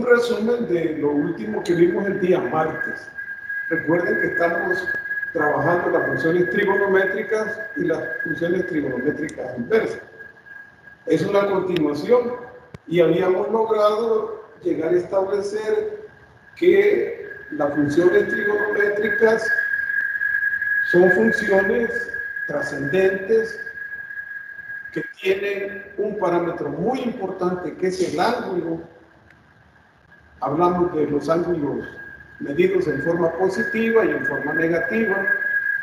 resumen de lo último que vimos el día martes. Recuerden que estamos trabajando las funciones trigonométricas y las funciones trigonométricas inversas. Es una continuación y habíamos logrado llegar a establecer que las funciones trigonométricas son funciones trascendentes que tienen un parámetro muy importante que es el ángulo. Hablamos de los ángulos medidos en forma positiva y en forma negativa.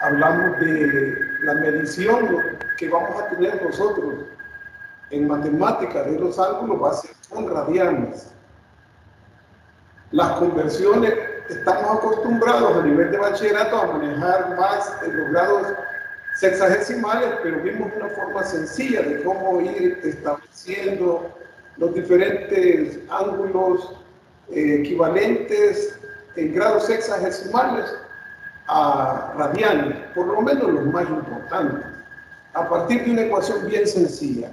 Hablamos de la medición que vamos a tener nosotros en matemáticas de los ángulos va a ser con radianes. Las conversiones, estamos acostumbrados a nivel de bachillerato a manejar más en los grados sexagesimales, pero vimos una forma sencilla de cómo ir estableciendo los diferentes ángulos equivalentes en grados sexagesimales a radianes, por lo menos los más importantes, a partir de una ecuación bien sencilla.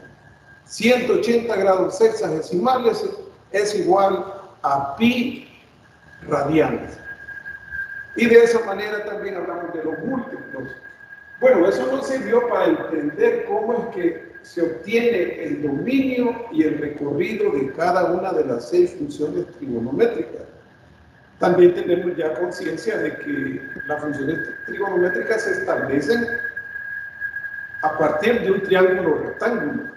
180 grados sexagesimales es igual a pi radianes. Y de esa manera también hablamos de los múltiplos. Bueno, eso nos sirvió para entender cómo es que se obtiene el dominio y el recorrido de cada una de las 6 funciones trigonométricas. También tenemos ya conciencia de que las funciones trigonométricas se establecen a partir de un triángulo rectángulo.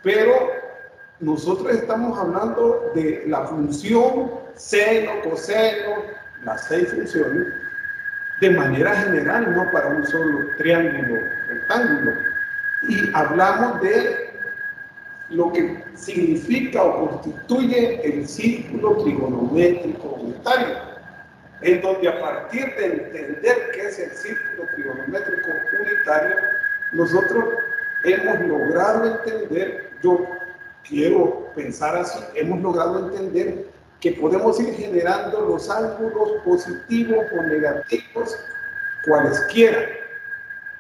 Pero nosotros estamos hablando de la función seno, coseno, las 6 funciones, de manera general, no para un solo triángulo rectángulo. Y hablamos de lo que significa o constituye el círculo trigonométrico unitario, en donde a partir de entender qué es el círculo trigonométrico unitario, nosotros hemos logrado entender, yo quiero pensar así, hemos logrado entender que podemos ir generando los ángulos positivos o negativos, cualesquiera,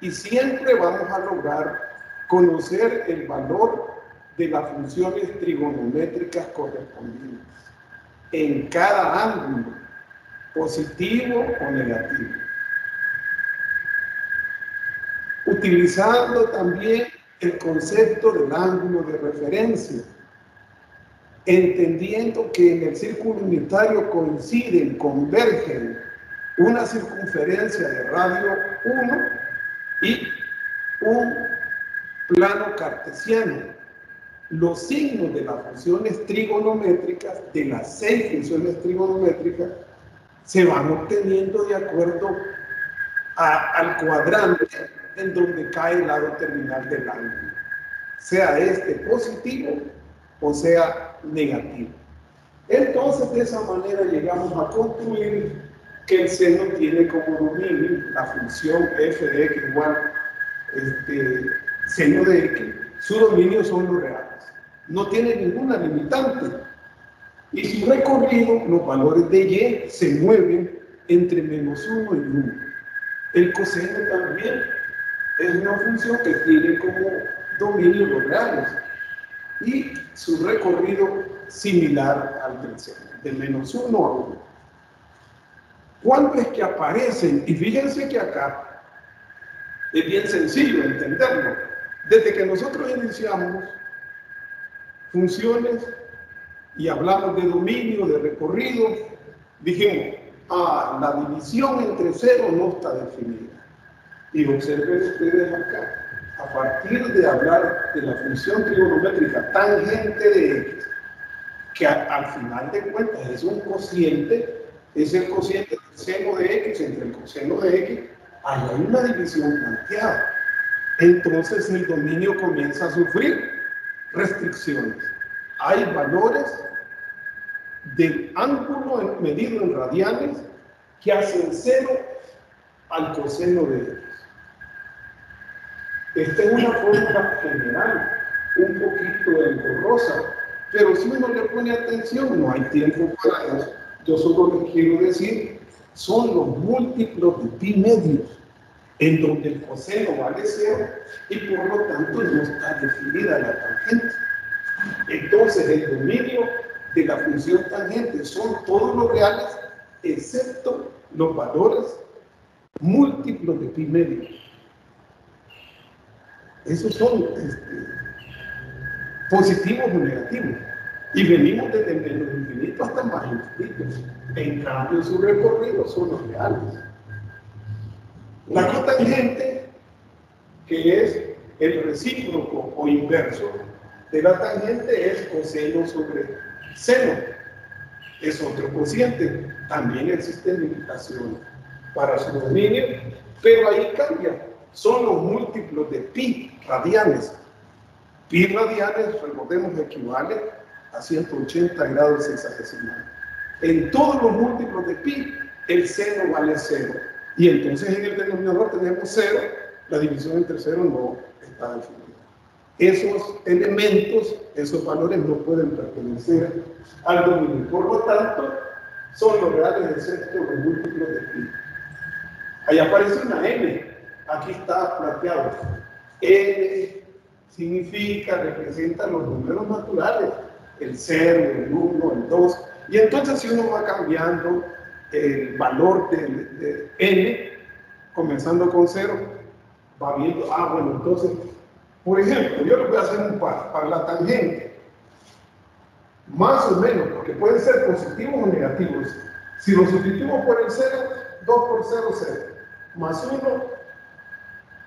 y siempre vamos a lograr conocer el valor de las funciones trigonométricas correspondientes en cada ángulo, positivo o negativo. Utilizando también el concepto del ángulo de referencia, entendiendo que en el círculo unitario coinciden, convergen una circunferencia de radio 1 y un plano cartesiano. Los signos de las funciones trigonométricas, de las 6 funciones trigonométricas, se van obteniendo de acuerdo al cuadrante en donde cae el lado terminal del ángulo, sea este positivo o sea negativo. Entonces, de esa manera llegamos a concluir que el seno tiene como dominio la función f de x igual seno de x. Su dominio son los reales. No tiene ninguna limitante. Y su recorrido, los valores de y se mueven entre -1 y 1. El coseno también es una función que tiene como dominio los reales. Y su recorrido similar al del seno, de -1 a 1. ¿Cuándo es que aparecen? Y fíjense que acá es bien sencillo entenderlo. Desde que nosotros iniciamos funciones y hablamos de dominio, de recorrido, dijimos, la división entre 0 no está definida. Y observen ustedes acá, a partir de hablar de la función trigonométrica tangente de x, que al final de cuentas es un cociente, es el cociente del seno de x entre el coseno de x, ahí hay una división planteada. Entonces el dominio comienza a sufrir restricciones. Hay valores del ángulo medido en radianes que hacen 0 al coseno de x. Esta es una fórmula general, un poquito engorrosa, pero si uno le pone atención, no hay tiempo para eso. Yo solo les quiero decir, son los múltiplos de pi medios, en donde el coseno vale 0 y por lo tanto no está definida la tangente. Entonces el dominio de la función tangente son todos los reales, excepto los valores múltiplos de pi medio. Esos son positivos o negativos. Y venimos desde menos infinito hasta más infinito. En cambio, su recorrido son los reales. La cotangente, que es el recíproco o inverso de la tangente, es coseno sobre seno. Es otro cociente. También existen limitaciones para su dominio, pero ahí cambia. Son los múltiplos de pi radianes. Pi radianes, recordemos, equivale a 180 grados hexadesimales. En todos los múltiplos de pi, el seno vale 0. Y entonces en el denominador tenemos 0, la división entre 0 no está definida. Esos elementos, esos valores no pueden pertenecer al dominio. Por lo tanto, son los reales excepto los múltiplos de pi. Ahí aparece una n, aquí está plateado. N significa, representa los números naturales, el 0, el 1, el 2, y entonces si uno va cambiando el valor de n, comenzando con 0, va viendo, bueno, entonces, por ejemplo, yo le voy a hacer un par para la tangente, más o menos, porque pueden ser positivos o negativos. Si lo sustituimos por el 0, 2 por 0, 0, más 1,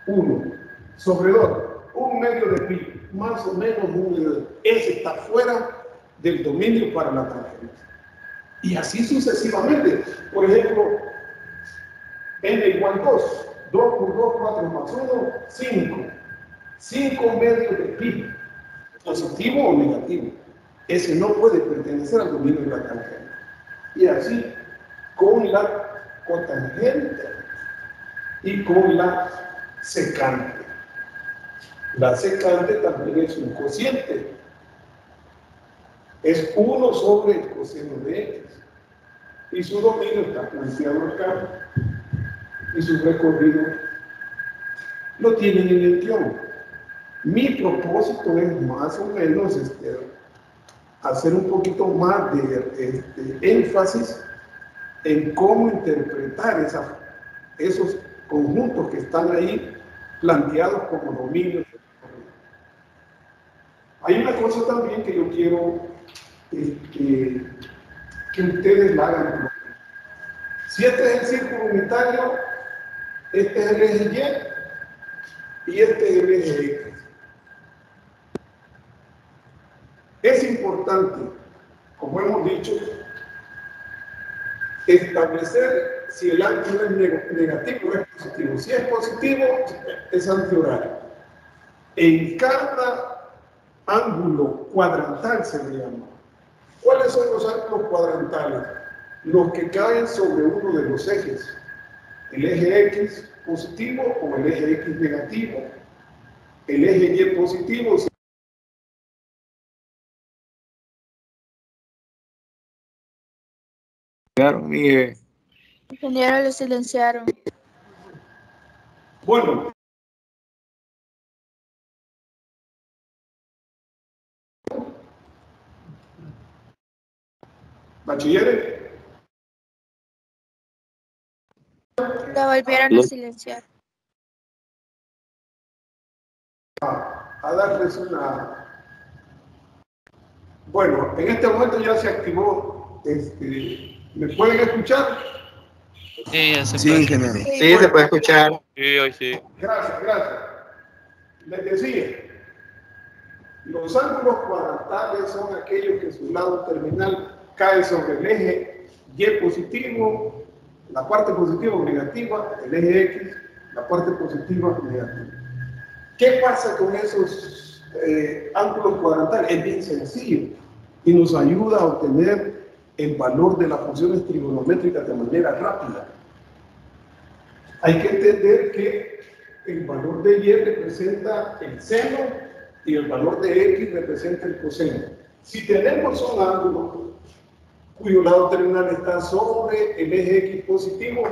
1, sobre 2, 1 medio de pi, más o menos 1 medio de pi. Ese está fuera del dominio para la tangente. Y así sucesivamente. Por ejemplo, n igual 2. 2 por 2, 4 más 1, 5. 5 medios de pi, positivo o negativo. Ese no puede pertenecer al dominio de la tangente. Y así, con la cotangente y con la secante. La secante también es un cociente. Es 1 sobre el coseno de x. Y su dominio está planteado acá. Y su recorrido lo tienen en el guión. Mi propósito es más o menos hacer un poquito más de énfasis en cómo interpretar esos conjuntos que están ahí planteados como dominios. Hay una cosa también que yo quiero que ustedes la hagan. Si este es el círculo unitario, este es el eje Y y este es el eje X. Es importante, como hemos dicho, establecer si el ángulo es negativo o es positivo. Si es positivo, es antihorario. En cada ángulo cuadrantal se le llama. ¿Cuáles son los ángulos cuadrantales? Los que caen sobre uno de los ejes. El eje X positivo o el eje X negativo. El eje Y positivo. Ingeniero, lo silenciaron. Bueno. Bachilleres. Lo volvieron a silenciar. A darles una... Bueno, en este momento ya se activó. ¿Me pueden escuchar? Sí, ya se Sí, puede. ingeniero. Sí, se puede escuchar. Sí, hoy sí. Gracias. Les decía, los ángulos cuadrantales son aquellos que su lado terminal cae sobre el eje Y positivo, la parte positiva o negativa, el eje X, la parte positiva o negativa. ¿Qué pasa con esos ángulos cuadrantales? Es bien sencillo y nos ayuda a obtener el valor de las funciones trigonométricas de manera rápida. Hay que entender que el valor de Y representa el seno y el valor de X representa el coseno. Si tenemos un ángulo cuyo lado terminal está sobre el eje X positivo,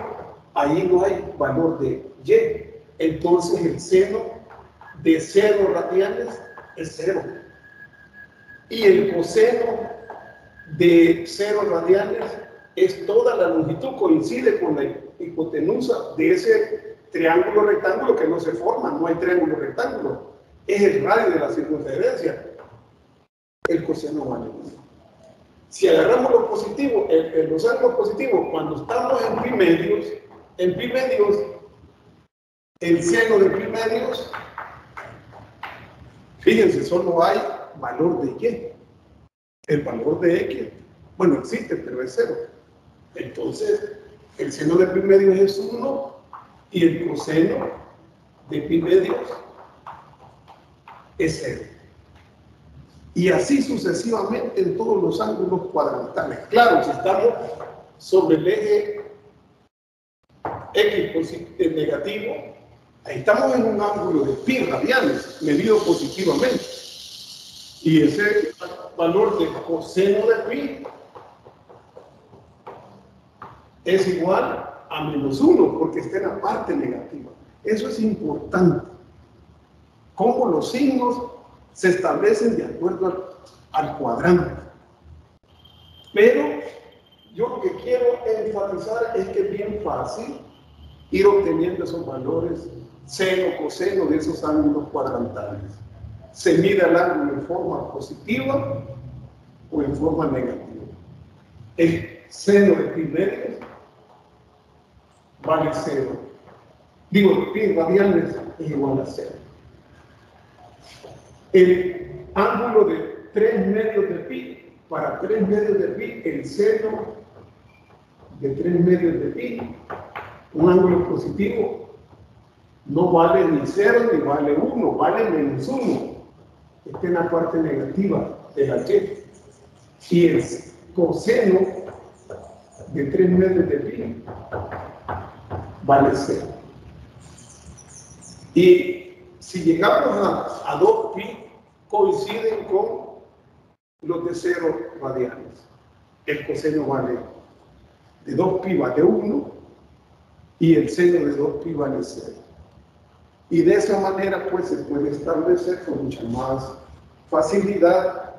ahí no hay valor de Y. Entonces el seno de 0 radianes es 0. Y el coseno de 0 radianes es toda la longitud, coincide con la hipotenusa de ese triángulo rectángulo que no se forma, no hay triángulo rectángulo, es el radio de la circunferencia. El coseno vale 1. Si agarramos los positivos, los ángulos positivos, cuando estamos en pi medios, el seno de pi medios, fíjense, solo hay valor de y. El valor de x, bueno, existe, pero es 0. Entonces, el seno de pi medios es 1 y el coseno de pi medios es 0. Y así sucesivamente en todos los ángulos cuadrantales. Claro, si estamos sobre el eje x negativo, ahí estamos en un ángulo de pi radianes, medido positivamente. Y ese valor de coseno de pi es igual a -1, porque está en la parte negativa. Eso es importante. Cómo los signos se establecen de acuerdo al cuadrante. Pero yo lo que quiero enfatizar es que es bien fácil ir obteniendo esos valores seno, coseno de esos ángulos cuadrantales. Se mide el ángulo en forma positiva o en forma negativa. El seno de pi medios vale 0. Digo, pi radianes es igual a 0. El ángulo de 3 medios de pi, para 3 medios de pi, el seno de 3 medios de pi, un ángulo positivo, no vale ni 0 ni vale 1, vale -1. Está en la parte negativa de la y. Y el coseno de 3 medios de pi vale 0. Y si llegamos a 2 pi, coinciden con los de 0 radianes. El coseno vale de 2 pi vale 1 y el seno de 2 pi vale 0. Y de esa manera pues se puede establecer con mucha más facilidad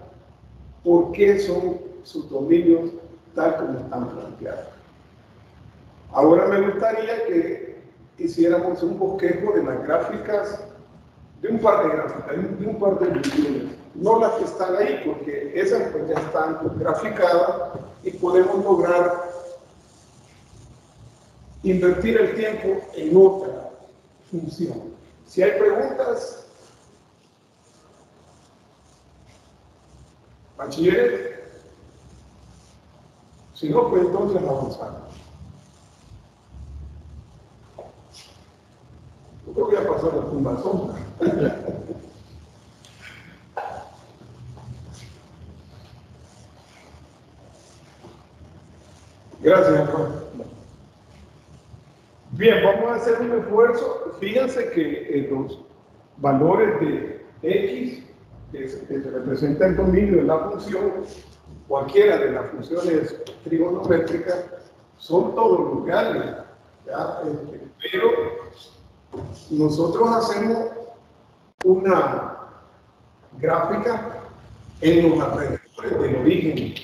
por qué son sus dominios tal como están planteados. Ahora me gustaría que hiciéramos un bosquejo de las gráficas, de un par de gráficas, de un par de divisiones, no las que están ahí, porque esas pues ya están graficadas y podemos lograr invertir el tiempo en otra función. Si hay preguntas, bachilleres, si no, pues entonces avanzamos. Yo creo que ya pasó la tumbazón. Gracias, Juan. Bien, vamos a hacer un esfuerzo. Fíjense que los valores de x, que se representa el dominio de la función, cualquiera de las funciones trigonométricas, son todos los reales. ¿Ya? Pero nosotros hacemos una gráfica en los alrededores del origen.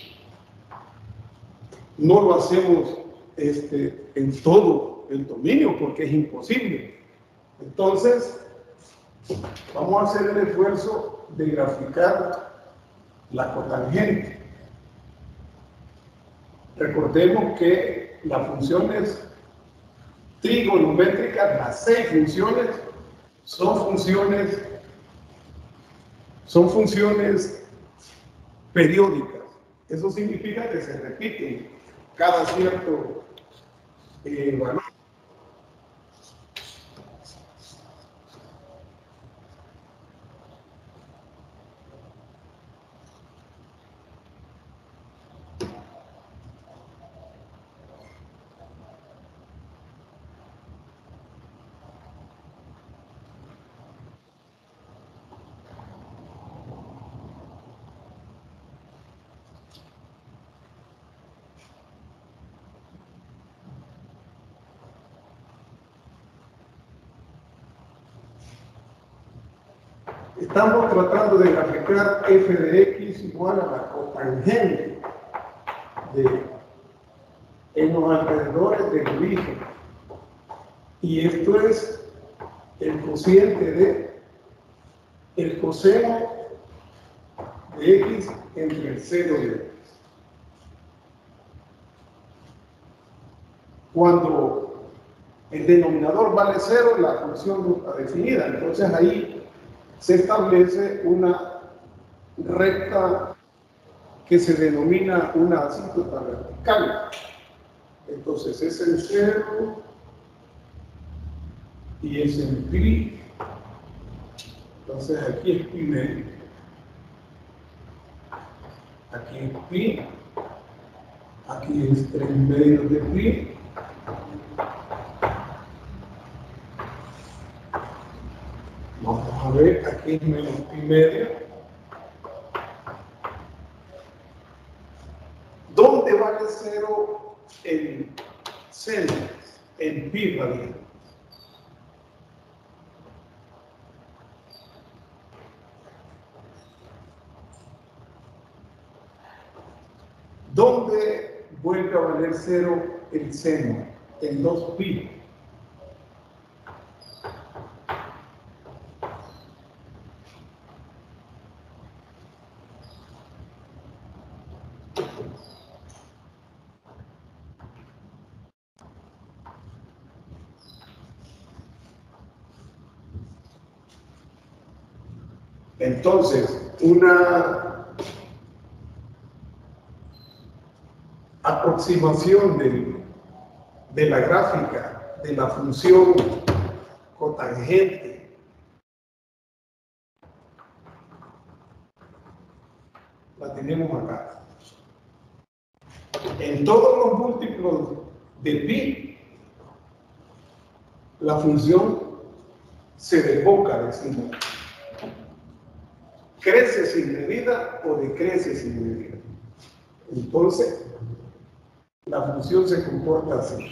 No lo hacemos en todo el dominio porque es imposible. Entonces, vamos a hacer el esfuerzo de graficar la cotangente. Recordemos que las funciones trigonométricas, las 6 funciones, son funciones periódicas. Eso significa que se repiten cada cierto valor. Estamos tratando de graficar f de x igual a la cotangente en los alrededores del origen. Y esto es el cociente de el coseno de x entre el 0 y x. Cuando el denominador vale 0, la función no está definida. Entonces ahí se establece una recta que se denomina una asíntota vertical. Entonces es en 0 y es en pi. Entonces aquí es pi medio. Aquí es pi. Aquí es 3 medios de pi. Vamos a ver, aquí es menos pi medio. ¿Dónde vale 0 el seno? En pi radial. ¿Dónde vuelve a valer 0 el seno? En 2pi. Entonces, una aproximación de la gráfica de la función cotangente la tenemos acá. En todos los múltiplos de pi, la función se desboca, decimos. Crece sin medida o decrece sin medida. Entonces, la función se comporta así.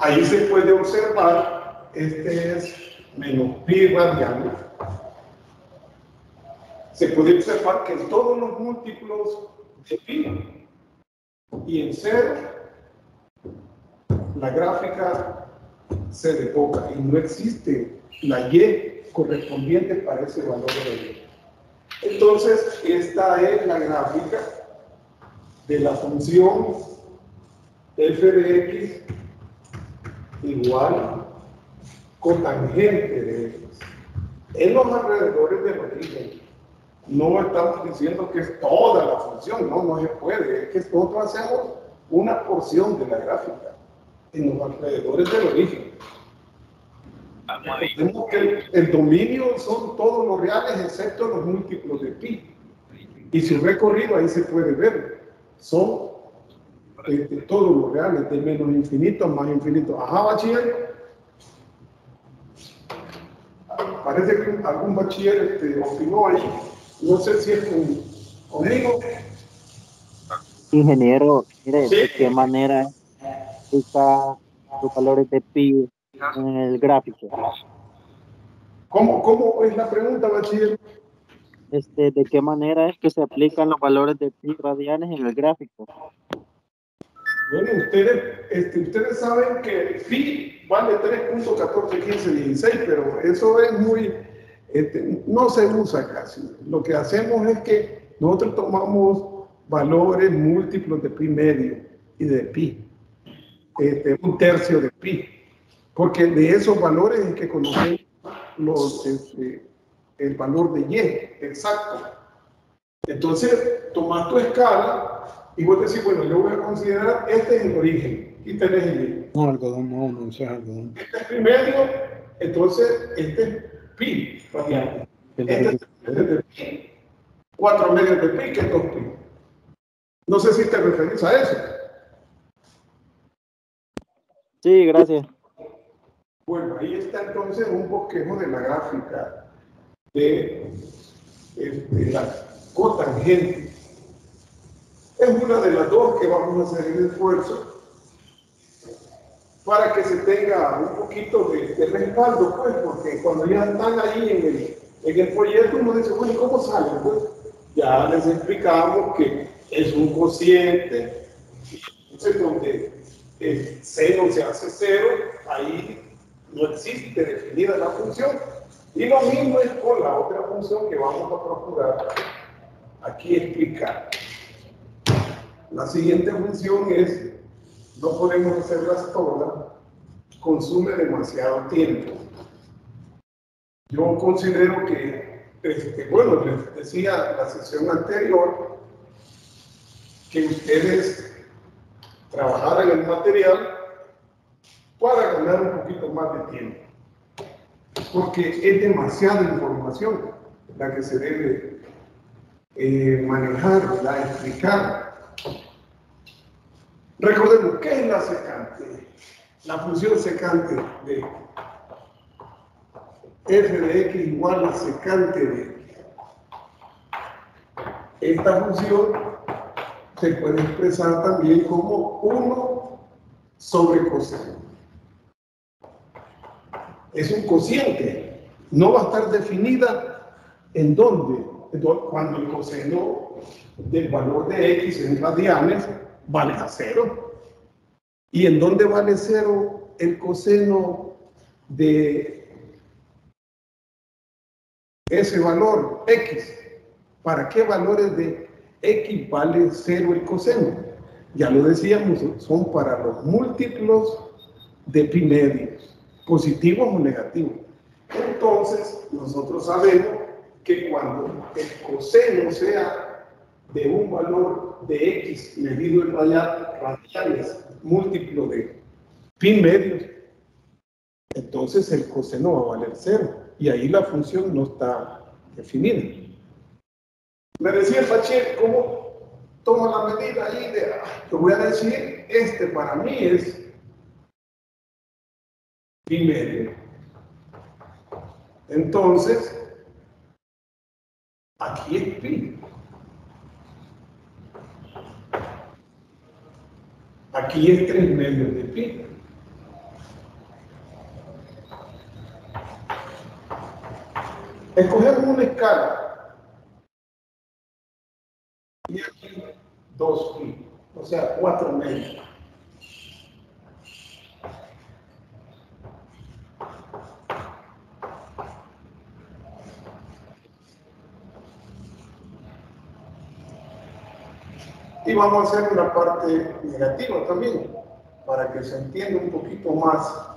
Ahí se puede observar, este es menos pi radial. Se puede observar que en todos los múltiplos de pi y en 0, la gráfica se desboca y no existe la y correspondiente para ese valor de y. Entonces, esta es la gráfica de la función f de x igual cotangente de x en los alrededores del origen. No estamos diciendo que es toda la función, no se puede, es que nosotros hacemos una porción de la gráfica en los alrededores del origen. Recordemos que el dominio son todos los reales excepto los múltiplos de pi. Y su recorrido ahí se puede ver, son todos los reales, de menos infinito a más infinito. Ajá, bachiller. Parece que algún bachiller opinó ahí. No sé si es conmigo. Ingeniero, mire, Sí. ¿de qué manera aplica los valores de pi en el gráfico? ¿Cómo es la pregunta, bachiller? ¿De qué manera es que se aplican los valores de pi radianes en el gráfico? Bueno, ustedes saben que pi vale 3.141516, pero eso es muy, no se usa casi. Lo que hacemos es que nosotros tomamos valores múltiplos de pi medio y de pi, un tercio de pi, porque de esos valores es que conocemos el valor de y exacto. Entonces, tomas tu escala y vos decís, bueno, yo voy a considerar este es el origen. Aquí tenés el y. No, algodón, no es algodón. Este es pi medio, entonces este es pi radial. Este es 3 medios de pi, 4 medios de pi, que es 2 pi. No sé si te referís a eso. Sí, gracias. Bueno, ahí está entonces un bosquejo de la gráfica de la cotangente. Es una de las dos que vamos a hacer el esfuerzo para que se tenga un poquito de respaldo, pues, porque cuando ya están ahí en el folleto uno dice, bueno, ¿cómo sale? Pues ya les explicamos que es un cociente, entonces donde el seno se hace cero, ahí no existe definida la función. Y lo mismo es con la otra función que vamos a procurar aquí explicar. La siguiente función es, no podemos hacerlas todas, consume demasiado tiempo. Yo considero que, bueno, les decía la sesión anterior, que ustedes trabajaran el material para ganar un poquito más de tiempo. Porque es demasiada información la que se debe manejar, ¿verdad? Explicar. Recordemos, ¿qué es la secante? La función secante de f de x igual a secante de x. Esta función se puede expresar también como 1 sobre coseno. Es un cociente, no va a estar definida en dónde, cuando el coseno del valor de x en radianes vale a 0. ¿Y en dónde vale 0 el coseno de ese valor x? ¿Para qué valores de x vale 0 el coseno? Ya lo decíamos, son para los múltiplos de pi medios, positivos o negativos. Entonces, nosotros sabemos que cuando el coseno sea de un valor de x medido en radianes, múltiplo de pi medios, entonces el coseno va a valer 0. Y ahí la función no está definida. Me decía Fachet, ¿cómo toma la medida ahí? Yo voy a decir, para mí es pi medio. Entonces, aquí es pi. Aquí es 3 medios de pi. Escogemos una escala. Y aquí 2 pi. O sea, 4 medios. Y vamos a hacer una parte negativa también, para que se entienda un poquito más.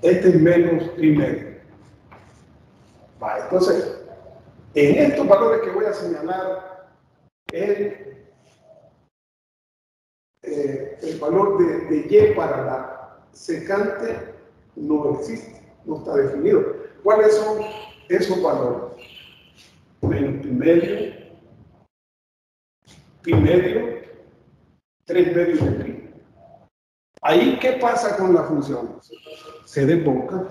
Este es menos pi medio. Vale, entonces, en estos valores que voy a señalar, el valor de y para la secante no existe, no está definido. ¿Cuáles son esos valores? Menos pi medio, 3 medios de pi. Ahí, ¿qué pasa con la función? Se desboca.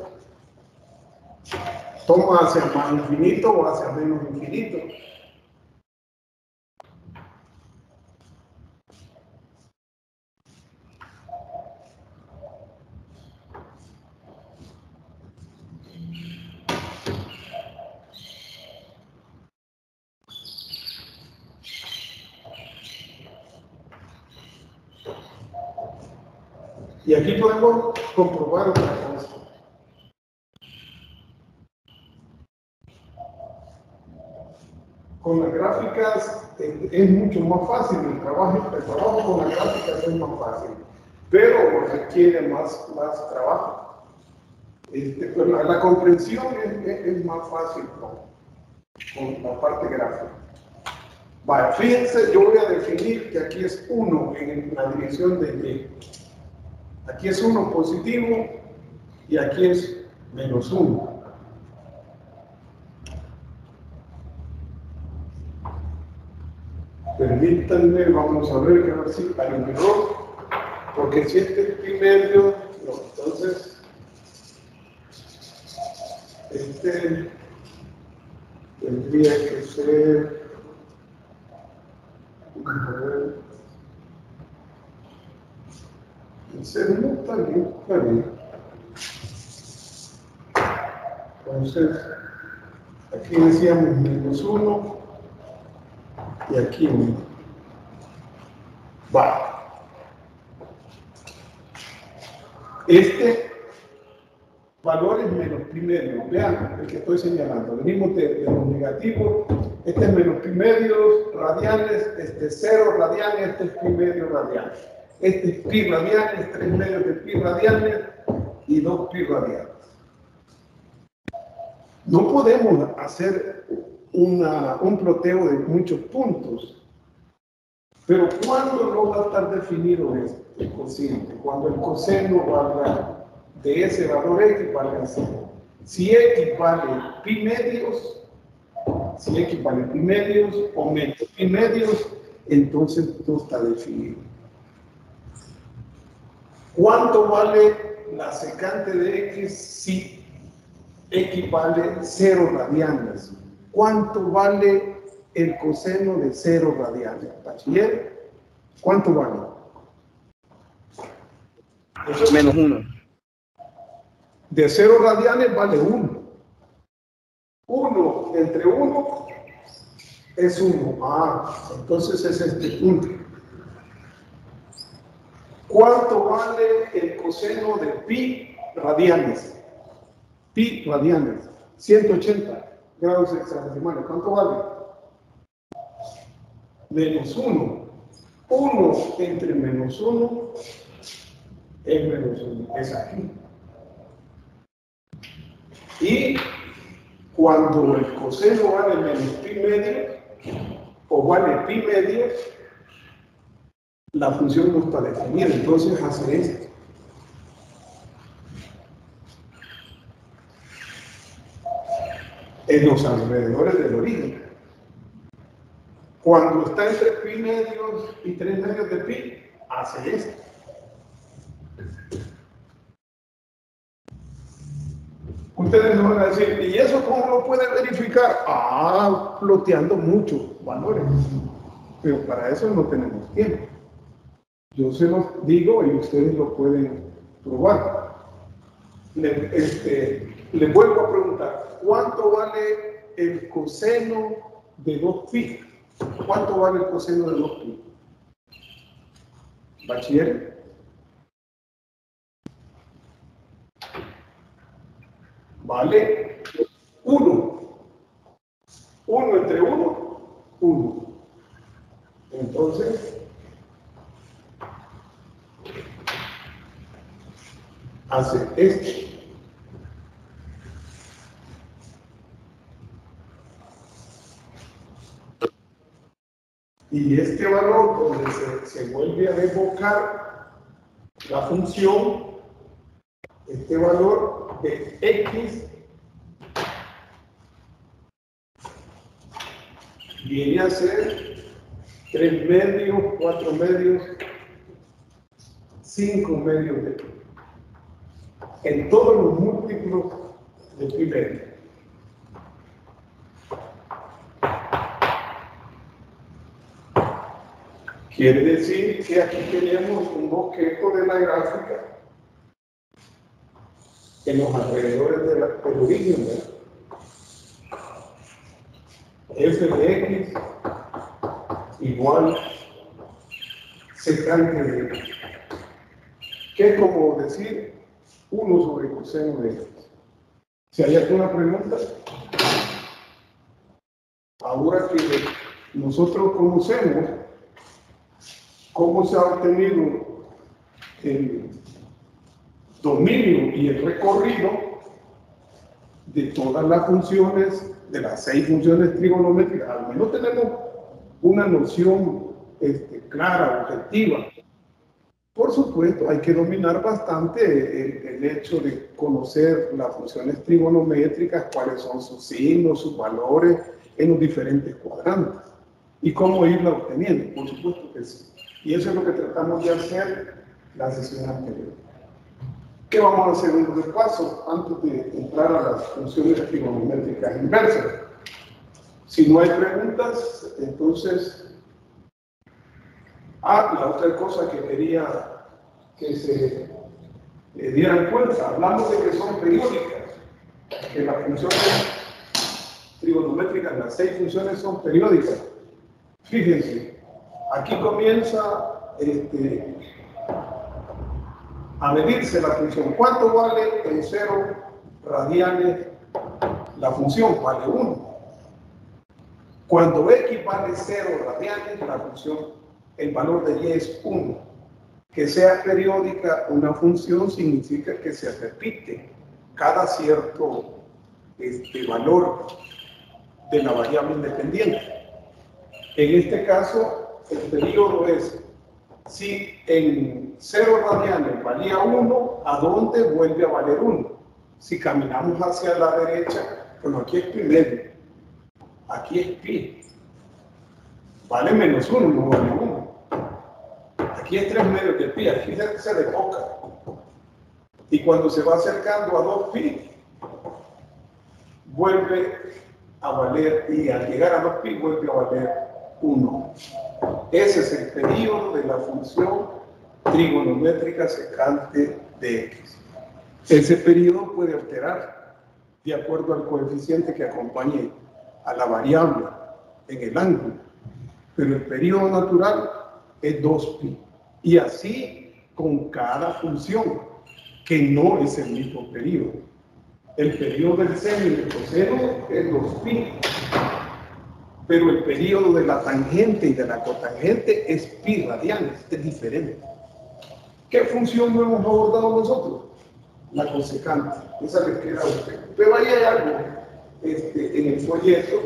Toma hacia más infinito o hacia menos infinito. Y aquí podemos comprobar otra cosa. Con las gráficas es mucho más fácil el trabajo con las gráficas es más fácil, pero requiere más trabajo. Pues la comprensión es más fácil con la parte gráfica. Vale, fíjense, yo voy a definir que aquí es 1 en la dirección de y. Aquí es 1 positivo y aquí es menos 1. Permítanme, vamos a ver si hay un error. Porque si este es pi medio, no, entonces este tendría que ser, a ver, ese no está bien, está bien. Entonces, aquí decíamos -1 y aquí 1. Va. Este valor es menos pi medio. Vean el que estoy señalando. Venimos de los negativos. Este es menos pi medios radianes, este es 0 radianes, este es pi medio radianes. Este es pi radianes, 3 medios de pi radianes y 2 pi radianes. No podemos hacer un ploteo de muchos puntos, pero ¿cuándo no va a estar definido este cociente? Cuando el coseno valga de ese valor x valga 0. Si x vale pi medios, o menos pi medios, entonces no está definido. ¿Cuánto vale la secante de x si x vale 0 radianes? ¿Cuánto vale el coseno de 0 radianes? Bachiller, ¿cuánto vale? Eso es -1. De 0 radianes vale 1. 1 entre 1 es 1. Ah, entonces es este punto. ¿Cuánto vale el coseno de pi radianes? Pi radianes, 180 grados hexadecimales. ¿Cuánto vale? -1. 1 entre -1 es -1, es aquí. Y cuando el coseno vale menos pi medio, o vale pi medio, la función no está definida, entonces hace esto. En los alrededores del origen. Cuando está entre pi medios y 3 medios de pi, hace esto. Ustedes me van a decir, ¿y eso cómo lo pueden verificar? Ah, ploteando muchos valores. Pero para eso no tenemos tiempo. Yo se los digo y ustedes lo pueden probar. Les vuelvo a preguntar, ¿cuánto vale el coseno de 2pi? ¿Cuánto vale el coseno de 2pi? ¿Bachiller? Vale 1. 1 entre 1, 1. Entonces, hace esto. Y este valor, donde se vuelve a evocar la función, este valor de x viene a ser 3 medios, 4 medios, 5 medios de pi. En todos los múltiplos de pi medio. Quiere decir que aquí tenemos un bosquejo de la gráfica en los alrededores del origen, ¿verdad? F de x igual secante de x, que es como decir 1 sobre coseno de x. Si hay alguna pregunta, ahora que nosotros conocemos cómo se ha obtenido el dominio y el recorrido de todas las funciones, de las 6 funciones trigonométricas, al menos tenemos una noción clara, objetiva. Por supuesto, hay que dominar bastante el hecho de conocer las funciones trigonométricas, cuáles son sus signos, sus valores en los diferentes cuadrantes y cómo irla obteniendo, por supuesto que sí. Y eso es lo que tratamos de hacer la sesión anterior. ¿Qué vamos a hacer? Un repaso antes de entrar a las funciones trigonométricas inversas. Si no hay preguntas, entonces... la otra cosa que quería que se dieran cuenta, hablamos de que son periódicas, que las funciones trigonométricas, las 6 funciones son periódicas. Fíjense, aquí comienza a medirse la función. ¿Cuánto vale en 0 radianes la función? Vale 1. Cuando x vale 0 radianes, la función, el valor de y es 1. Que sea periódica una función significa que se repite cada cierto valor de la variable independiente. En este caso, el periodo es, si en 0 radianes valía 1, ¿a dónde vuelve a valer 1? Si caminamos hacia la derecha, bueno, aquí es pi medio, aquí es pi. Vale menos 1, no vale 1. Aquí es 3 medios de pi, aquí se retoca. Y cuando se va acercando a 2 pi, vuelve a valer, y al llegar a 2 pi vuelve a valer 1. Ese es el periodo de la función trigonométrica secante de x. Ese periodo puede alterar de acuerdo al coeficiente que acompañe a la variable en el ángulo, pero el periodo natural es 2pi. Y así con cada función, que no es el mismo periodo. El periodo del seno y del coseno es 2pi, pero el periodo de la tangente y de la cotangente es pi radianes, es diferente. ¿Qué función no hemos abordado nosotros? La cosecante, esa les queda a usted. Pero ahí hay algo en el folleto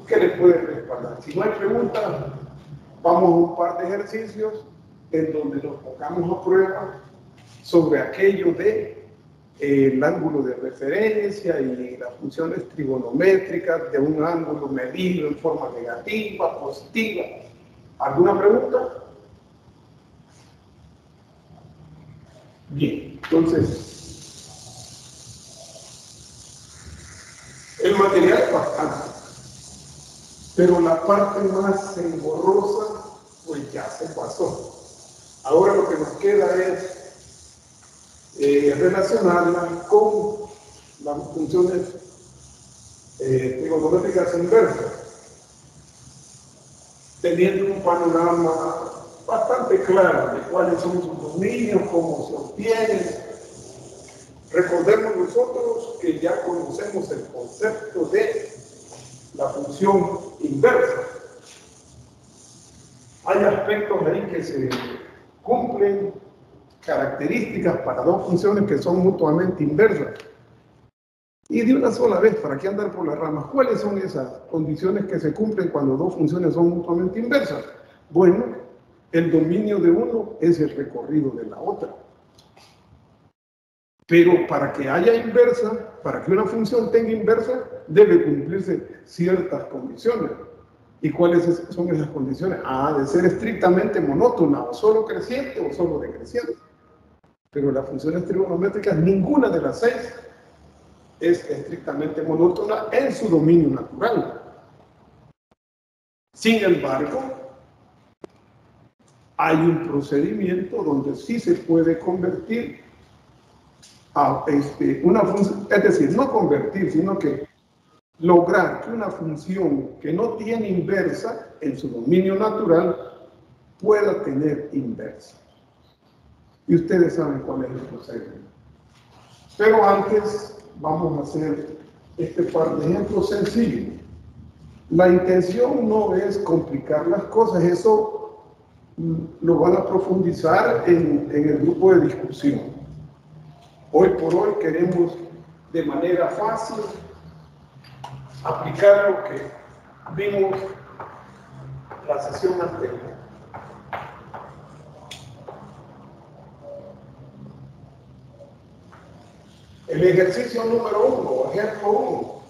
que le puede respaldar. Si no hay preguntas, vamos a un par de ejercicios en donde nos pongamos a prueba sobre aquello de el ángulo de referencia y las funciones trigonométricas de un ángulo medido en forma negativa, positiva. ¿Alguna pregunta? Bien, entonces, el material es bastante, pero la parte más engorrosa, pues ya se pasó. Ahora lo que nos queda es relacionarla con las funciones trigonométricas inversas, teniendo un panorama bastante claro de cuáles son sus dominios, cómo se obtienen. Recordemos nosotros que ya conocemos el concepto de la función inversa. Hay aspectos ahí que se cumplen, características para dos funciones que son mutuamente inversas. Y de una sola vez, ¿para qué andar por las ramas? ¿Cuáles son esas condiciones que se cumplen cuando dos funciones son mutuamente inversas? Bueno, el dominio de uno es el recorrido de la otra. Pero para que haya inversa, para que una función tenga inversa, debe cumplirse ciertas condiciones. ¿Y cuáles son esas condiciones? De ser estrictamente monótona, o solo creciente o solo decreciente. Pero las funciones trigonométricas, ninguna de las 6 es estrictamente monótona en su dominio natural. Sin embargo, hay un procedimiento donde sí se puede convertir a una función, es decir, no convertir, sino que lograr que una función que no tiene inversa en su dominio natural pueda tener inversa. Y ustedes saben cuál es el procedimiento. Pero antes vamos a hacer este par de ejemplos sencillos. La intención no es complicar las cosas, eso lo van a profundizar en el grupo de discusión. Hoy por hoy queremos de manera fácil aplicar lo que vimos la sesión anterior. El ejercicio número 1, ejemplo 1.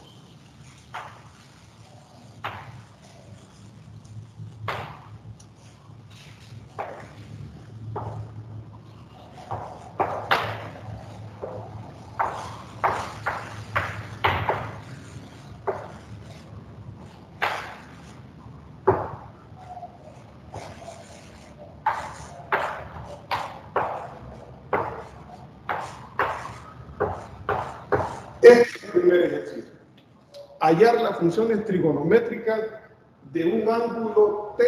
primer ejercicio. Hallar las funciones trigonométricas de un ángulo θ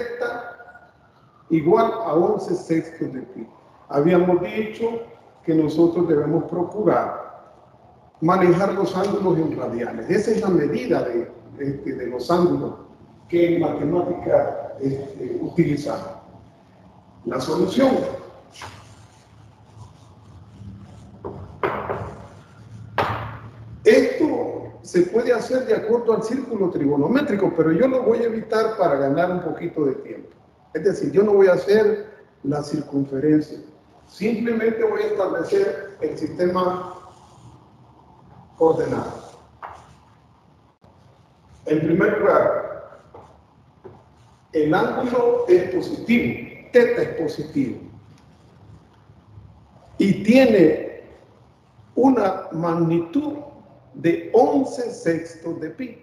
igual a 11 sextos de pi. Habíamos dicho que nosotros debemos procurar manejar los ángulos en radianes. Esa es la medida de los ángulos que en matemática utilizamos. La solución. Esto se puede hacer de acuerdo al círculo trigonométrico, pero yo lo voy a evitar para ganar un poquito de tiempo. Es decir, yo no voy a hacer la circunferencia. Simplemente voy a establecer el sistema ordenado. En primer lugar, el ángulo es positivo, θ es positivo, y tiene una magnitud de 11 sextos de pi.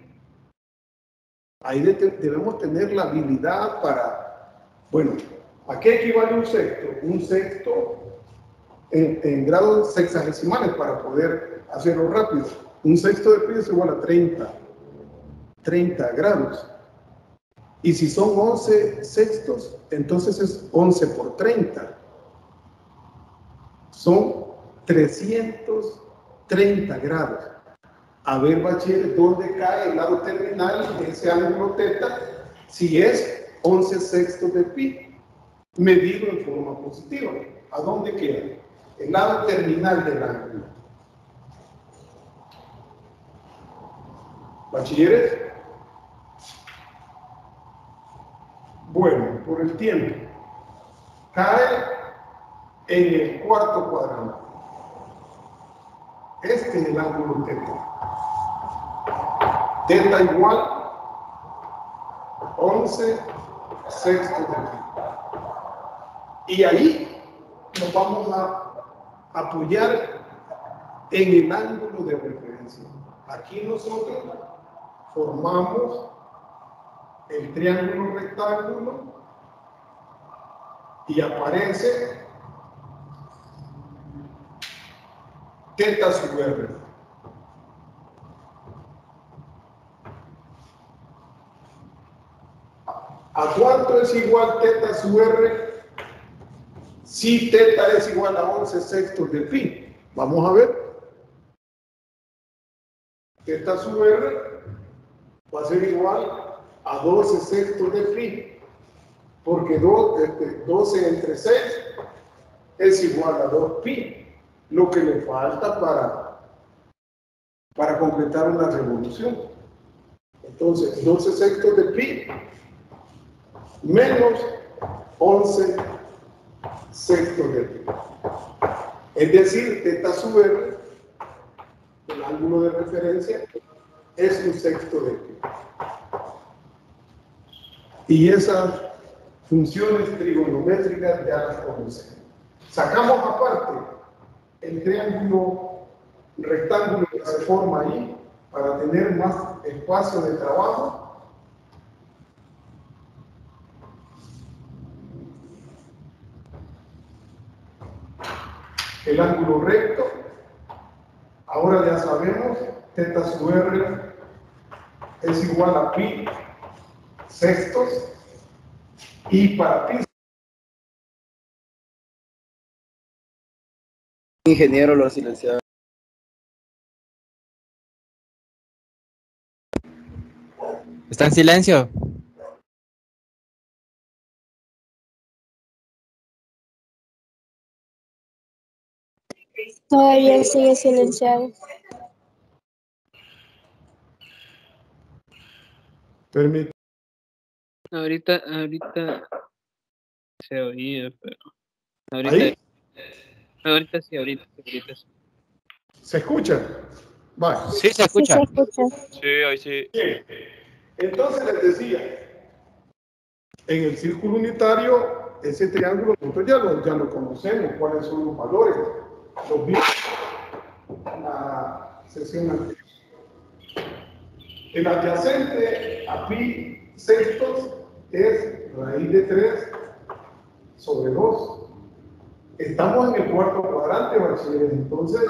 Ahí debemos tener la habilidad para, bueno, ¿a qué equivale un sexto? Un sexto en grados sexagesimales para poder hacerlo rápido. Un sexto de pi es igual a 30 grados. Y si son 11 sextos, entonces es 11 por 30. Son 330 grados. A ver, bachiller, ¿dónde cae el lado terminal de ese ángulo θ? Si es 11 sextos de pi, medido en forma positiva. ¿A dónde queda? El lado terminal del ángulo. ¿Bachilleres? Bueno, por el tiempo. Cae en el cuarto cuadrante. Este es el ángulo θ. Θ igual 11 sextos de pi. Y ahí nos vamos a apoyar en el ángulo de referencia. Aquí nosotros formamos el triángulo rectángulo y aparece θ sub r. ¿A cuánto es igual θ sub r? Si θ es igual a 11 sextos de pi. Vamos a ver. θ sub r va a ser igual a 12 sextos de pi. Porque 12 entre 6 es igual a 2 pi. Lo que le falta para completar una revolución. Entonces, 12 sextos de pi menos 11 sextos de pi. Es decir, θ sub r, el ángulo de referencia, es un sexto de pi. Y esas funciones trigonométricas ya las conocemos. Sacamos aparte el triángulo rectángulo que se forma ahí para tener más espacio de trabajo. El ángulo recto, ahora ya sabemos, θ sub r es igual a pi sextos, y para pi Ingeniero, lo silenciado. ¿Está en silencio? Todavía sigue silenciado. permite. Ahorita se oía, pero ¿Ahí? ahorita sí. ¿Se escucha? Vale. Sí, se Sí escucha. se escucha. Sí, ahí sí. Bien. Entonces les decía, en el círculo unitario, ese triángulo, nosotros ya lo conocemos, cuáles son los valores. Los vimos en la sesión anterior. El adyacente a pi sextos es raíz de 3 sobre 2. Estamos en el cuarto cuadrante, bachilleres. Entonces,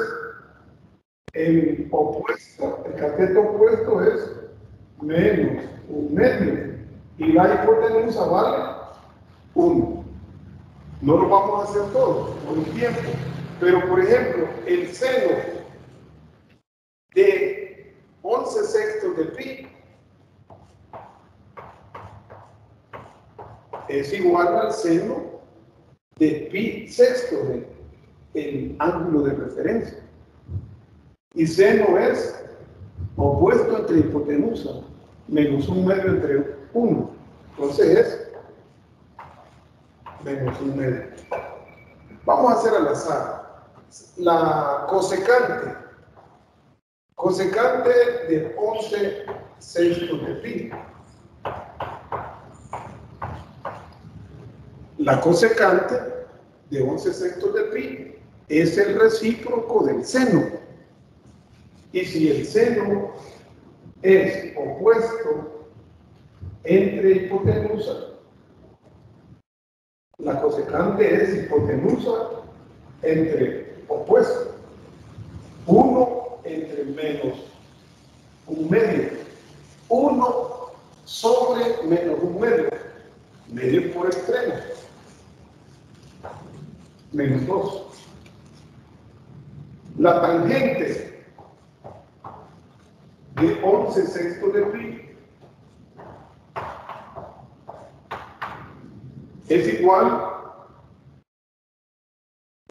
El opuesto, el cateto opuesto es menos 1/2. Y la hipotenusa vale 1. No lo vamos a hacer todo por el tiempo. Pero, por ejemplo, el seno de 11/6 de pi es igual al seno de pi sexto, el ángulo de referencia. Y seno es opuesto entre hipotenusa, menos 1/2 entre 1. Entonces es menos 1/2. Vamos a hacer al azar. La cosecante. Cosecante de 11/6 de pi. La cosecante de 11/6 de pi es el recíproco del seno. Y si el seno es opuesto entre hipotenusa, la cosecante es hipotenusa entre opuesto. 1 entre menos 1/2. 1 sobre menos 1/2. Medio por extremo. Menos 2. La tangente de 11/6 de pi es igual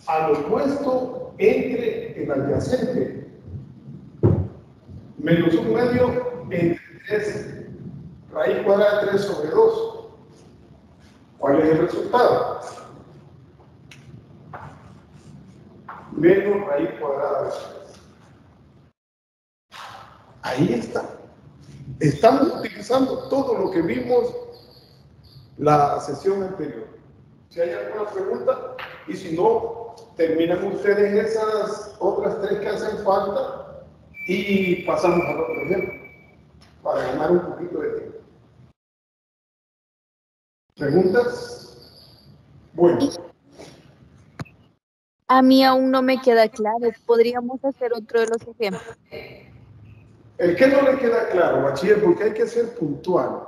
al opuesto entre el adyacente. Menos 1/2 entre 3. Raíz cuadrada de 3 sobre 2. ¿Cuál es el resultado? Menos raíz cuadrada de 3. Ahí está. Estamos utilizando todo lo que vimos la sesión anterior. Si hay alguna pregunta, y si no, terminan ustedes esas otras 3 que hacen falta y pasamos al otro ejemplo para ganar un poquito de tiempo. ¿Preguntas? Bueno. A mí aún no me queda claro. ¿Podríamos hacer otro de los ejemplos? El que no le queda claro, bachiller, porque hay que ser puntual.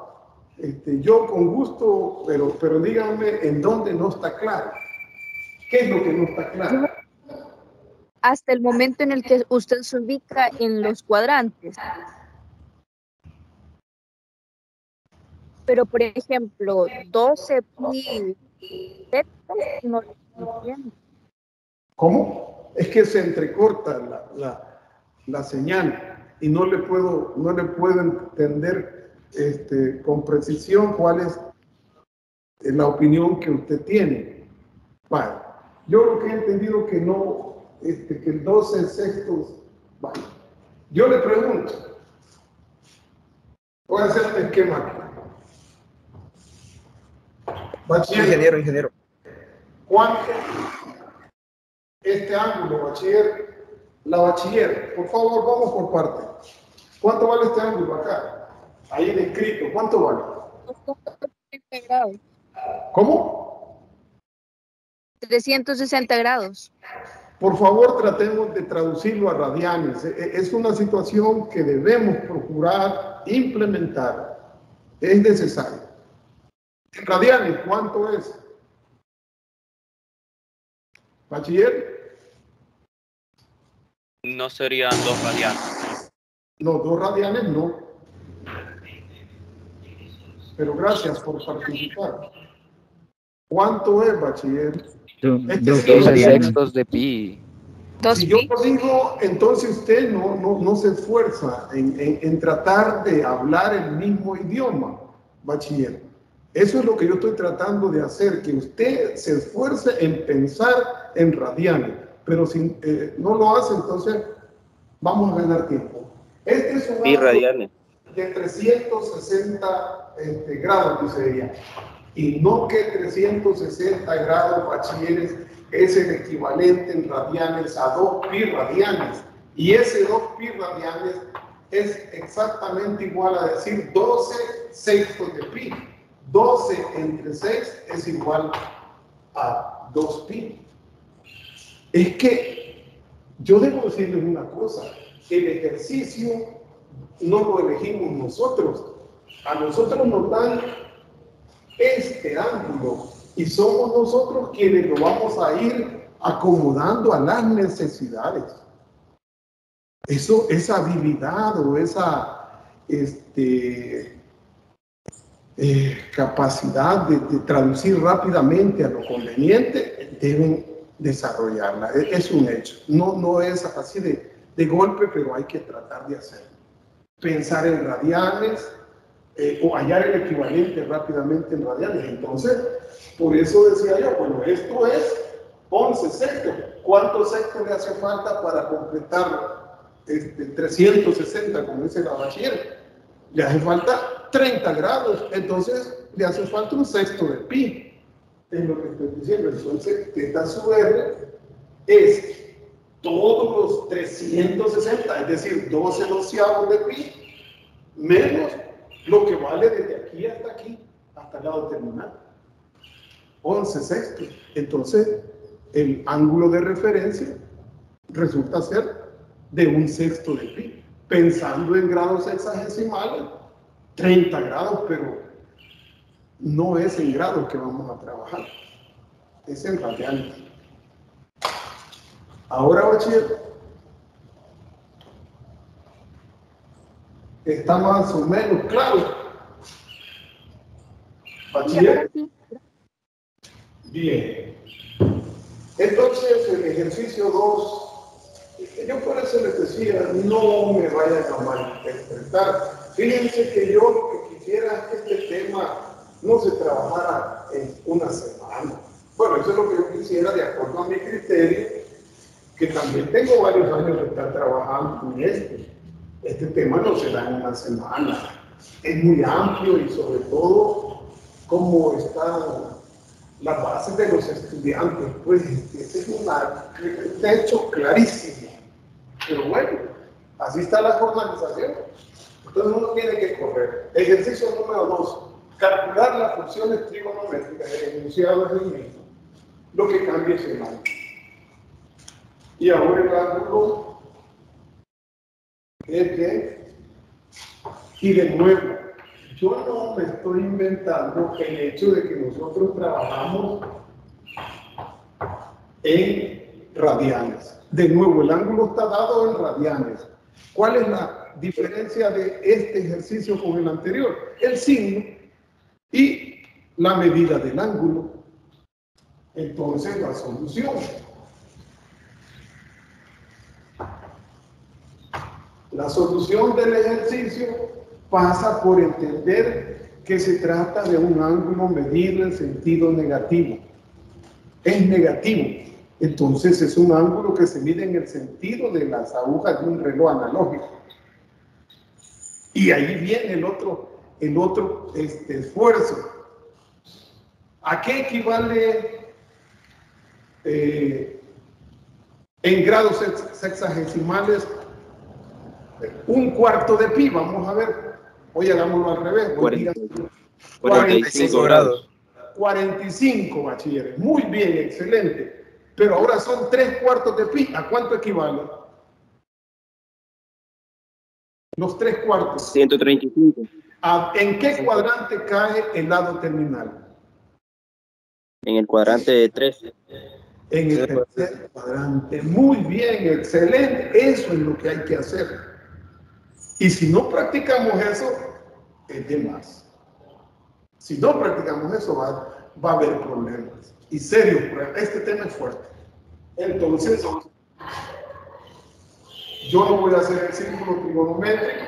Yo con gusto, pero díganme en dónde no está claro. ¿Qué es lo que no está claro? Hasta el momento en el que usted se ubica en los cuadrantes. Pero, por ejemplo, 12 pi sextos, no lo entiendo. ¿Cómo? Es que se entrecorta la señal y no le puedo entender con precisión cuál es la opinión que usted tiene. Vale. Yo lo que he entendido que no, que el 12/6, vale. Yo le pregunto, voy a hacer un esquema aquí. Bachiller, Ingeniero. ¿cuánto este ángulo, bachiller? La bachiller, por favor, vamos por parte. ¿Cuánto vale este ángulo acá? Ahí descrito, ¿cuánto vale? 360 grados. ¿Cómo? 360 grados. Por favor, tratemos de traducirlo a radianes. Es una situación que debemos procurar implementar. Es necesario. En radianes, ¿cuánto es? ¿Bachiller? No serían 2 radianes. No, 2 radianes no. Pero gracias por participar. ¿Cuánto es, bachiller? 12/6 de pi. Si yo lo digo, entonces usted no se esfuerza en tratar de hablar el mismo idioma, bachiller. Eso es lo que yo estoy tratando de hacer, que usted se esfuerce en pensar en radianes. Pero si no lo hace, entonces vamos a ganar tiempo. Este es un ángulo de 360 grados, dice ella. Y no que 360 grados, bachilleres, es el equivalente en radianes a 2 pi radianes. Y ese 2 pi radianes es exactamente igual a decir 12/6 de pi. 12 entre 6 es igual a 2 pi. Es que yo debo decirles una cosa, el ejercicio no lo elegimos nosotros, a nosotros nos dan este ángulo y somos nosotros quienes lo vamos a ir acomodando a las necesidades. Eso, esa habilidad o esa capacidad de traducir rápidamente a lo conveniente, deben desarrollarla. Es un hecho. No es así de golpe, pero hay que tratar de hacerlo. Pensar en radianes o hallar el equivalente rápidamente en radianes. Entonces, por eso decía yo, bueno, esto es 11 sextos. ¿Cuántos sextos le hace falta para completar 360, como dice la bachiller? Le hace falta 30 grados, entonces le hace falta un sexto de pi. Es lo que estoy diciendo. Entonces, θ sub r es todos los 360, es decir, 12 doceavos de pi, menos lo que vale desde aquí, hasta el lado terminal. 11 sextos. Entonces, el ángulo de referencia resulta ser de un sexto de pi. Pensando en grados sexagesimales, 30 grados, pero no es en grados que vamos a trabajar, es en radianes. Ahora, bachiller, está más o menos claro. Bachiller. Bien. Entonces, el ejercicio 2, yo por eso les decía, no me vayan a malinterpretar. Fíjense que yo lo que quisiera es que este tema no se trabajara en una semana. Bueno, eso es lo que yo quisiera de acuerdo a mi criterio, que también tengo varios años de estar trabajando en esto. Este tema no se da en una semana. Es muy amplio y sobre todo cómo están las bases de los estudiantes. Pues este es un hecho clarísimo. Pero bueno, así está la formalización. Entonces uno tiene que correr. Ejercicio número 2. Calcular las funciones trigonométricas. El enunciado es el mismo. Lo que cambia es el ángulo. Y ahora el ángulo es de... Y de nuevo, yo no me estoy inventando el hecho de que nosotros trabajamos en radianes. De nuevo, el ángulo está dado en radianes. ¿Cuál es la diferencia de este ejercicio con el anterior? El signo y la medida del ángulo. Entonces, la solución. La solución del ejercicio pasa por entender que se trata de un ángulo medible en sentido negativo. Es negativo. Entonces es un ángulo que se mide en el sentido de las agujas de un reloj analógico. Y ahí viene el otro esfuerzo. ¿A qué equivale en grados sexagesimales un cuarto de pi? Vamos a ver. Hoy hagámoslo al revés. 45 grados. 45, bachilleres. Muy bien, excelente. Pero ahora son 3/4 de pi. ¿A cuánto equivale? Los 3/4. 135. ¿En qué cuadrante cae el lado terminal? En el cuadrante de 3. En el tercer cuadrante. Muy bien, excelente. Eso es lo que hay que hacer. Y si no practicamos eso, es de más. Si no practicamos eso, va a haber problemas. Y serios problemas. Este tema es fuerte. Entonces, yo no voy a hacer el círculo trigonométrico,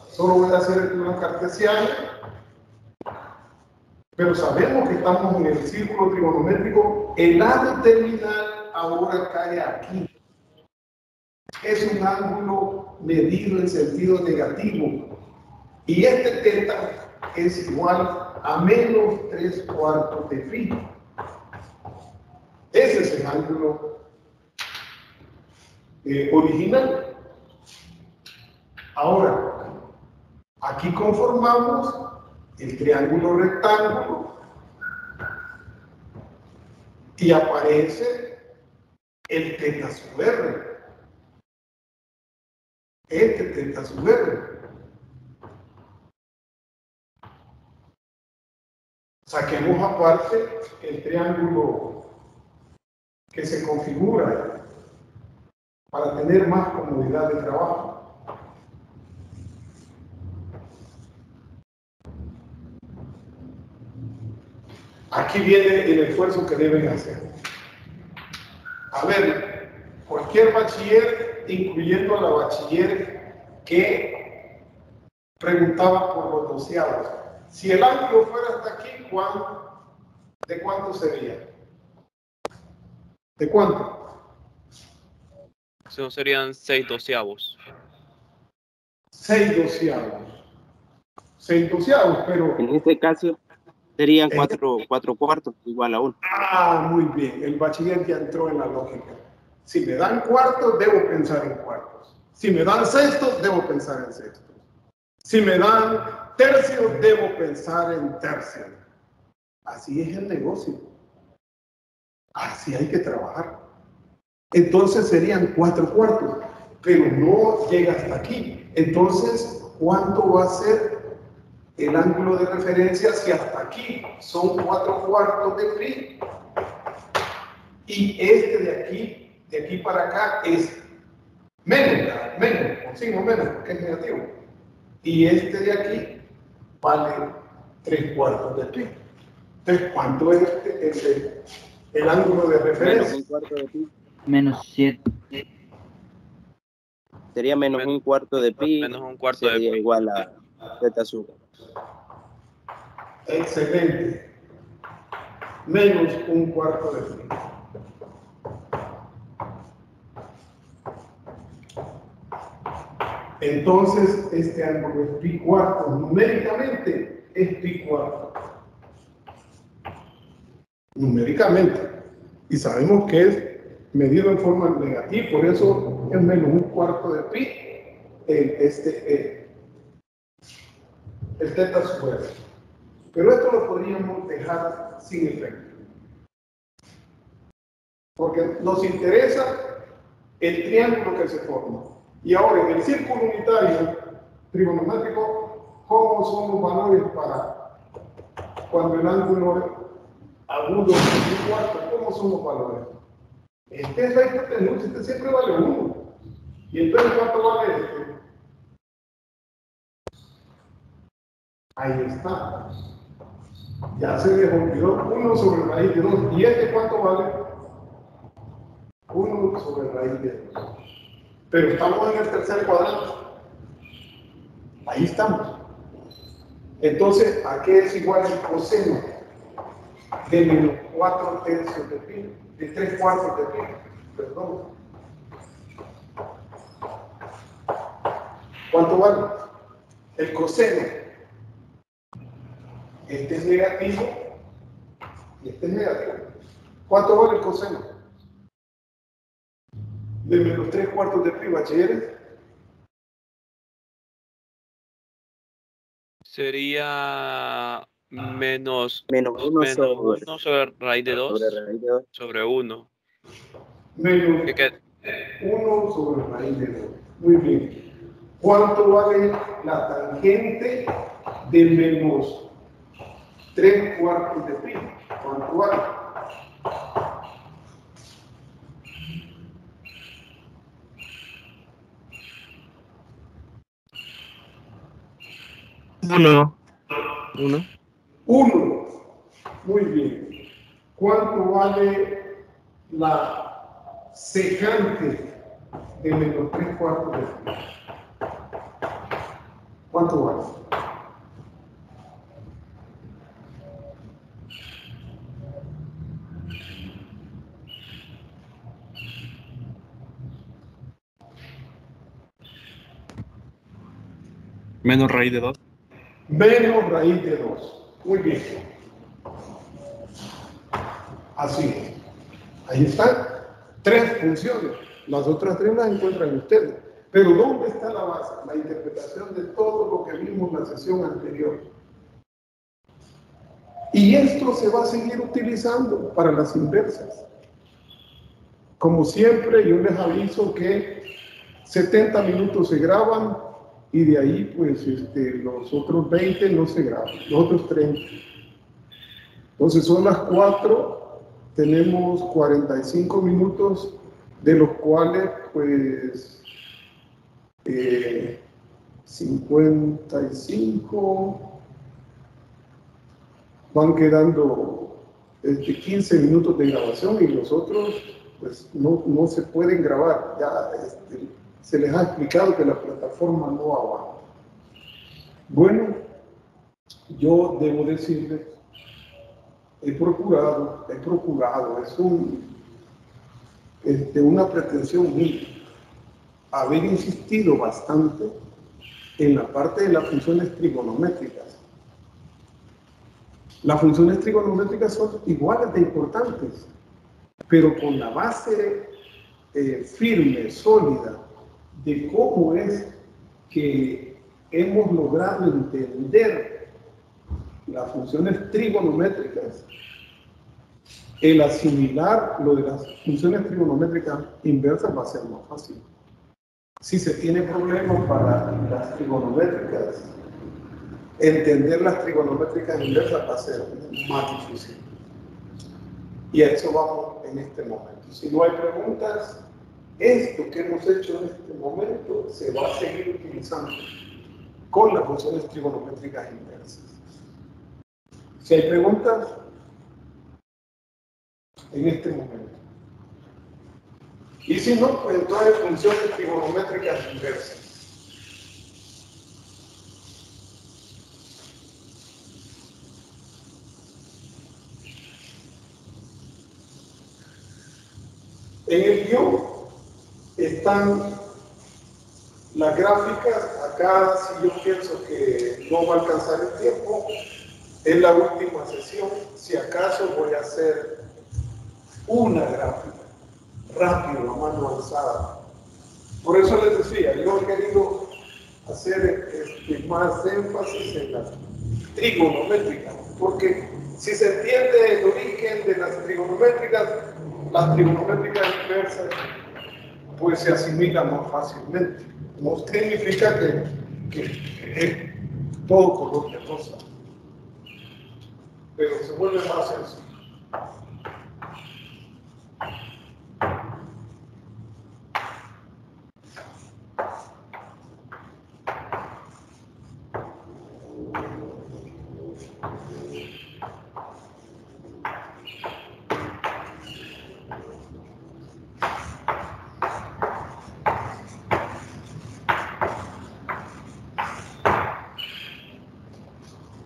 solo voy a hacer el plano cartesiano, pero sabemos que estamos en el círculo trigonométrico. El lado terminal ahora cae aquí. Es un ángulo medido en sentido negativo. Y este θ es igual a menos 3/4 de pi. Ese es el ángulo original. Ahora, aquí conformamos el triángulo rectángulo y aparece el teta sub R. Este teta sub R. Saquemos aparte el triángulo que se configura para tener más comodidad de trabajo. Aquí viene el esfuerzo que deben hacer. A ver, cualquier bachiller, incluyendo a la bachiller que preguntaba por los doceavos. Si el ángulo fuera hasta aquí, ¿de cuánto sería? ¿De cuánto? Eso serían 6 doceavos. 6 doceavos. 6 doceavos, pero... En este caso serían 4 cuartos igual a 1. Ah, muy bien. El bachiller ya entró en la lógica. Si me dan cuartos, debo pensar en cuartos. Si me dan sextos, debo pensar en sextos. Si me dan tercios, debo pensar en tercios. Así es el negocio. Así hay que trabajar. Entonces serían 4 cuartos, pero no llega hasta aquí. Entonces, ¿cuánto va a ser el ángulo de referencia si hasta aquí son 4 cuartos de pi? Y este de aquí para acá es menos, con signo menos, porque es negativo. Y este de aquí vale 3 cuartos de pi. Entonces, ¿cuánto es el ángulo de referencia? Menos un cuarto de pi. Menos 7. Sería menos un cuarto de pi. Menos un cuarto de sería pi. igual a teta sub. Excelente. Menos un cuarto de pi. Entonces, este ángulo es pi cuarto. Numéricamente es pi cuarto. Numéricamente. Y sabemos que es medido en forma negativa, por eso es menos un cuarto de pi el teta sub R. Pero esto lo podríamos dejar sin efecto. Porque nos interesa el triángulo que se forma. Y ahora, en el círculo unitario trigonométrico, ¿cómo son los valores para cuando el ángulo agudo es un cuarto? ¿Cómo son los valores? Este es la hipotenusa, este siempre vale 1. ¿Y entonces cuánto vale este? Ahí está. Ya se les olvidó 1 sobre raíz de 2. ¿Y este cuánto vale? 1 sobre raíz de 2. Pero estamos en el tercer cuadrante. Ahí estamos. Entonces, ¿a qué es igual el coseno de menos 4 tercios de pi? De 3 cuartos de pi? Perdón. ¿Cuánto vale? El coseno. Este es negativo y este es negativo. ¿Cuánto vale el coseno? De menos 3 cuartos de pi, bachilleres. Sería menos 1 sobre raíz de 2 sobre raíz de 2. sobre 1. Menos 1 sobre raíz de 2. Muy bien. ¿Cuánto vale la tangente de menos 3 cuartos de pi? ¿Cuánto vale? Uno. 1. Muy bien. ¿Cuánto vale la secante de menos 3 cuartos de pi? ¿Cuánto vale? Menos raíz de 2. Menos raíz de 2. Muy bien. Así es. Ahí están 3 funciones. Las otras 3 las encuentran ustedes. Pero ¿dónde está la base? La interpretación de todo lo que vimos en la sesión anterior. Y esto se va a seguir utilizando para las inversas. Como siempre, yo les aviso que 70 minutos se graban y de ahí, pues, los otros 20 no se graban, los otros 30. Entonces, son las 4, tenemos 45 minutos, de los cuales, pues, 55 van quedando 15 minutos de grabación y los otros pues no se pueden grabar. Ya se les ha explicado que la plataforma no aguanta. Bueno, yo debo decirles, he procurado, es una pretensión mía, haber insistido bastante en la parte de las funciones trigonométricas. Las funciones trigonométricas son iguales de importantes, pero con la base firme, sólida, de cómo es que hemos logrado entender las funciones trigonométricas, el asimilar lo de las funciones trigonométricas inversas va a ser más fácil. Si se tiene problemas para las trigonométricas, entender las trigonométricas inversas va a ser más difícil. Y a eso vamos en este momento. Si no hay preguntas, esto que hemos hecho en este momento se va a seguir utilizando con las funciones trigonométricas inversas. Si hay preguntas, en este momento. Y si no, pues entonces funciones trigonométricas inversas. En el guión están las gráficas. Acá, si yo pienso que no va a alcanzar el tiempo, es la última sesión. Si acaso voy a hacer una gráfica rápido, a mano alzada. Por eso les decía, yo he querido hacer más énfasis en las trigonométricas, porque si se entiende el origen de las trigonométricas inversas, pues se asimilan más fácilmente. No significa que es todo color de rosa, pero se vuelve más sencillo.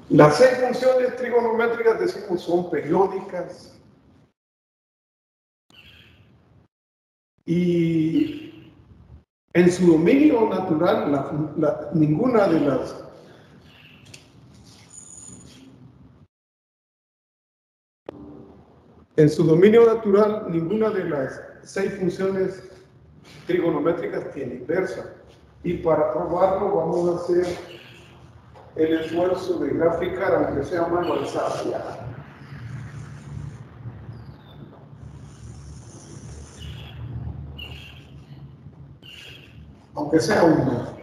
Las 6 funciones trigonométricas, decimos, son periódicas y en su dominio natural ninguna de las ninguna de las 6 funciones trigonométricas tiene inversa. Y para probarlo vamos a hacer el esfuerzo de graficar, aunque sea mano alzada. Aunque sea uno.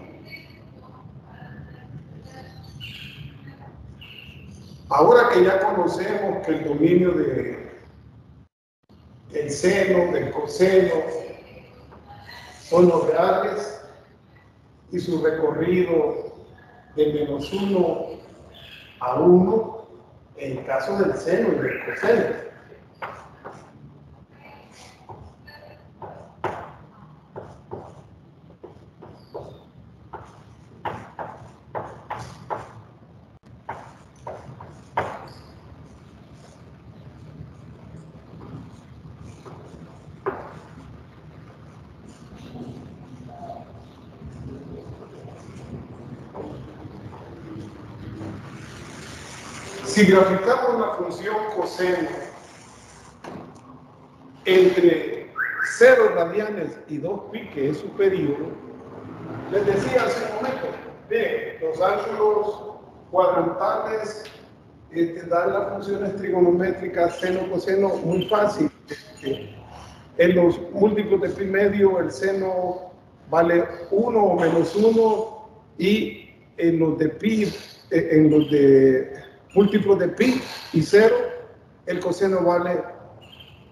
Ahora que ya conocemos que el dominio del seno, del coseno, son los reales y su recorrido de -1 a 1 en el caso del seno y del coseno. Si graficamos la función coseno entre 0 radianes y 2pi, que es su periodo, les decía hace un momento, bien, los ángulos cuadrantales dan las funciones trigonométricas seno, coseno, muy fácil. En los múltiplos de pi medio, el seno vale 1 o menos 1, y en los de pi, en los de múltiplos de pi y 0, el coseno vale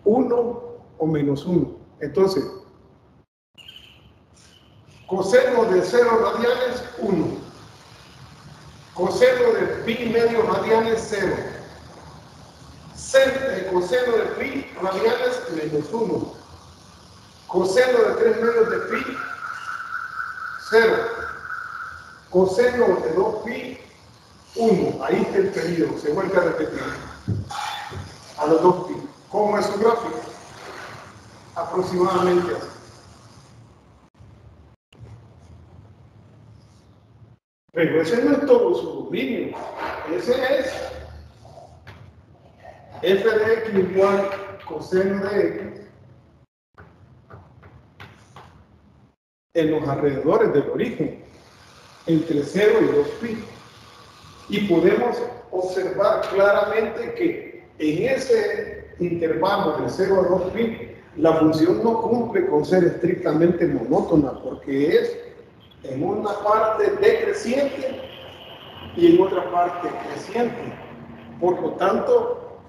1 o menos 1. Entonces, coseno de 0 radianes, 1. Coseno de pi medio radianes, 0. Coseno de pi radianes, menos 1. Coseno de 3 medios de pi, 0. Coseno de 2 pi, 1. Ahí está el periodo, se vuelve a repetir. A los 2 pi. ¿Cómo es su gráfico? Aproximadamente así. Pero ese no es todo su dominio. Ese es f de x igual coseno de x en los alrededores del origen, entre 0 y 2 pi. Y podemos observar claramente que en ese intervalo de 0 a 2 pi, la función no cumple con ser estrictamente monótona, porque es en una parte decreciente y en otra parte creciente. Por lo tanto,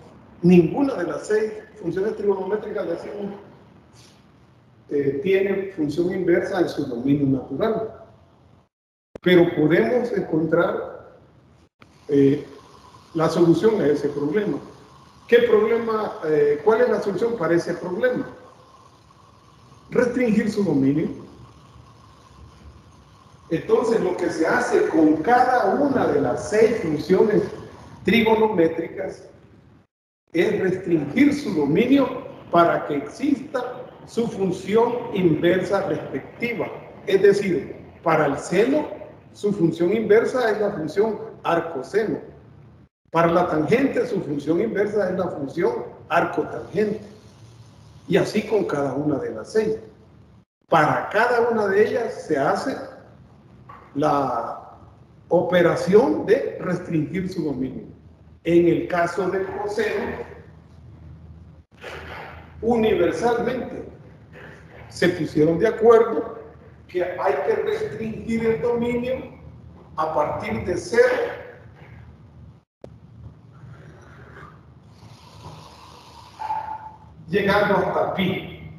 ninguna de las 6 funciones trigonométricas decimos tiene función inversa en su dominio natural. Pero podemos encontrar la solución a ese problema. ¿Qué problema? ¿Cuál es la solución para ese problema? Restringir su dominio. Entonces, lo que se hace con cada una de las 6 funciones trigonométricas es restringir su dominio para que exista su función inversa respectiva. Es decir, para el seno, su función inversa es la función arcoseno. Para la tangente, su función inversa es la función arcotangente. Y así con cada una de las 6. Para cada una de ellas se hace la operación de restringir su dominio. En el caso del coseno, universalmente se pusieron de acuerdo que hay que restringir el dominio a partir de 0 llegando hasta pi.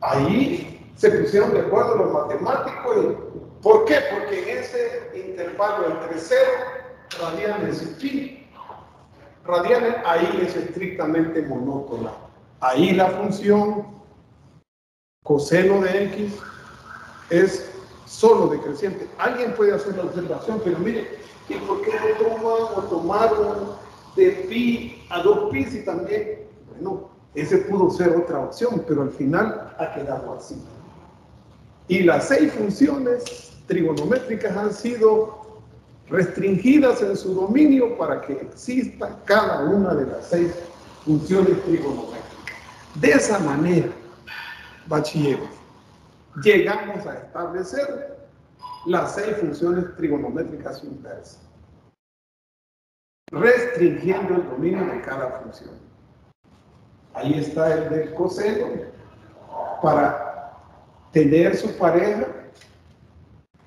Ahí se pusieron de acuerdo los matemáticos. ¿Por qué? Porque en ese intervalo entre 0 radianes y pi radianes, ahí es estrictamente monótona. Ahí la función coseno de x es solo decreciente. Alguien puede hacer la observación, pero mire, ¿y por qué no tomaron de pi a 2 pi si también? Bueno, ese pudo ser otra opción, pero al final ha quedado así. Y las 6 funciones trigonométricas han sido restringidas en su dominio para que exista cada una de las 6 funciones trigonométricas. De esa manera, bachilleros, llegamos a establecer las 6 funciones trigonométricas inversas, restringiendo el dominio de cada función. Ahí está el del coseno, para tener su pareja,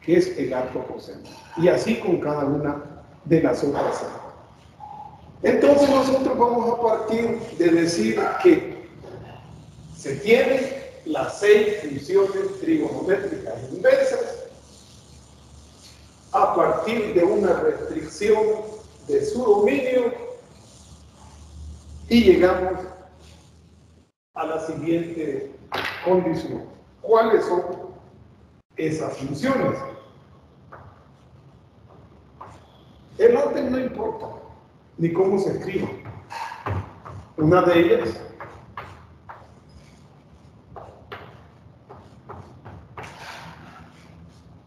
que es el arco coseno. Y así con cada una de las otras 6. Entonces nosotros vamos a partir de decir que se tienen las 6 funciones trigonométricas inversas a partir de una restricción de su dominio, y llegamos a la siguiente condición. ¿Cuáles son esas funciones? El orden no importa, ni cómo se escriba. Una de ellas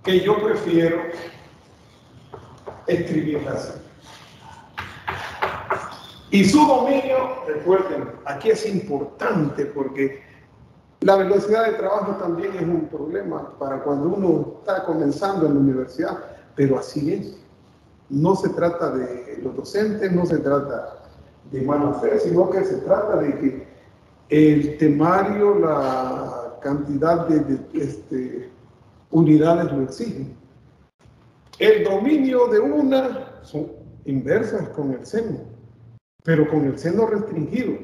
que yo prefiero escribirla así. Y su dominio, recuerden, aquí es importante porque la velocidad de trabajo también es un problema para cuando uno está comenzando en la universidad, pero así es. No se trata de los docentes, no se trata de mala fe, sino que se trata de que el temario, la cantidad de unidades lo exigen. El dominio de una son inversas con el seno, pero con el seno restringido.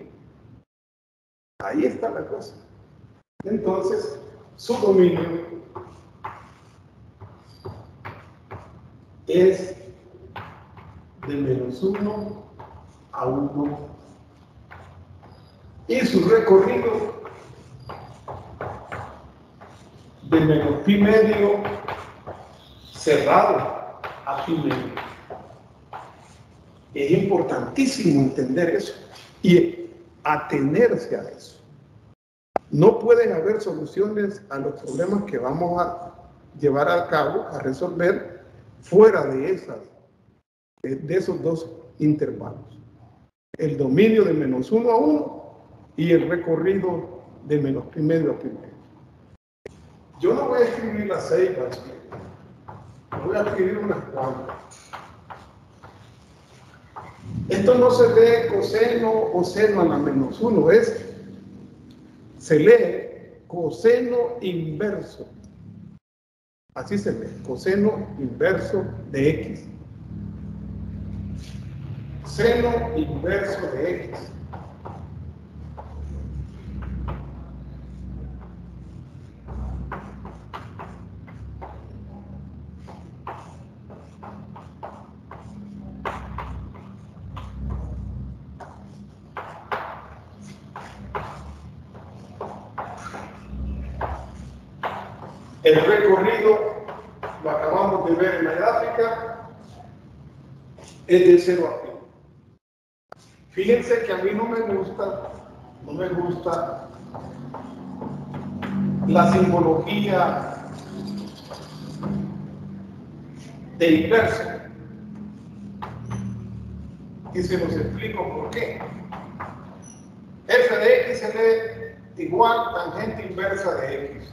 Ahí está la cosa. Entonces, su dominio es de -1 a 1 y su recorrido de -π cerrado a π. Es importantísimo entender eso y atenerse a eso. No pueden haber soluciones a los problemas que vamos a llevar a cabo, a resolver, fuera de esos dos intervalos. El dominio de -1 a 1 y el recorrido de -π a π. Yo no voy a escribir las 6, voy a escribir unas cuantas. Esto no se lee coseno o seno a la -1, se lee coseno inverso. Así se lee, coseno inverso de X. Seno inverso de X. El recorrido, lo acabamos de ver en la gráfica, es de 0 a π. Fíjense que a mí no me gusta la simbología de inverso. Y se los explico por qué. F de X se lee igual tangente inversa de X.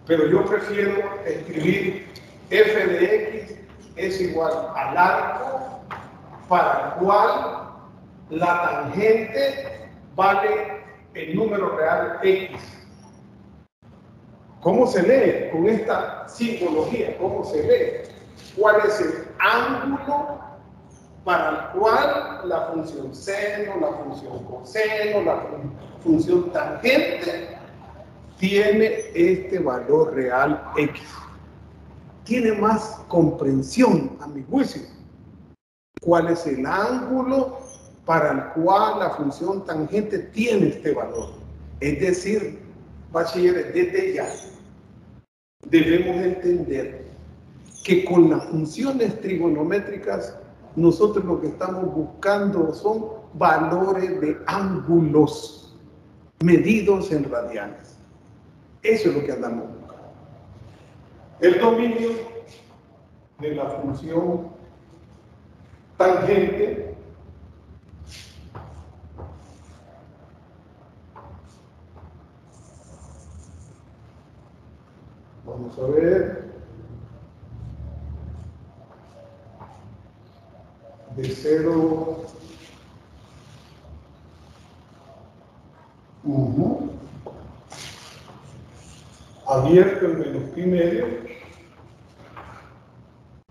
Pero yo prefiero escribir f de x es igual al arco para el cual la tangente vale el número real x. ¿Cómo se lee con esta simbología? ¿Cómo se lee? ¿Cuál es el ángulo para el cual la función seno, la función coseno, la función tangente tiene este valor real x? Tiene más comprensión, a mi juicio. ¿Cuál es el ángulo para el cual la función tangente tiene este valor? Es decir, bachilleres, desde ya debemos entender que con las funciones trigonométricas nosotros lo que estamos buscando son valores de ángulos medidos en radianes. Eso es lo que andamos buscando. El dominio de la función tangente vamos a ver de 0 abierto en -π medio,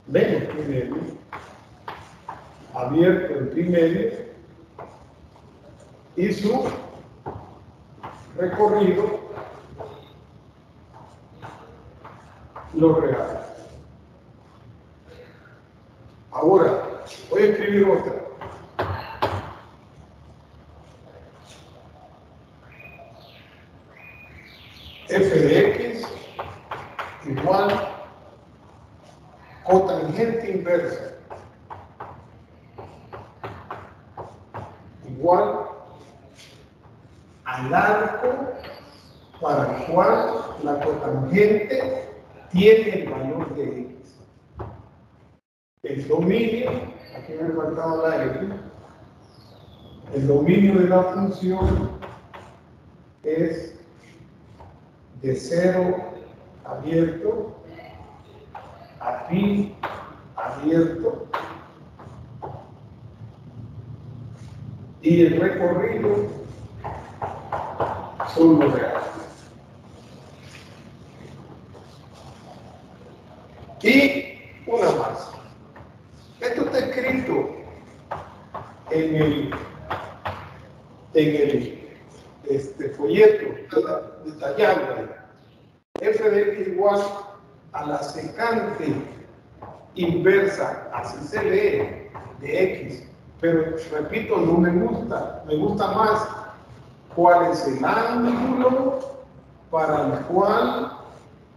menos π medio, abierto en π medio, y su recorrido lo real. Ahora, voy a escribir otra. F de X igual cotangente inversa igual al arco para el cual la cotangente tiene el valor de X. El dominio, aquí me faltaba la X, el dominio de la función es de 0 abierto a π abierto y el recorrido son los reales. Y una más. Esto está escrito en el folleto detallado. F de x igual a la secante inversa, así se lee, de x. Pero repito, no me gusta. Me gusta más cuál es el ángulo para el cual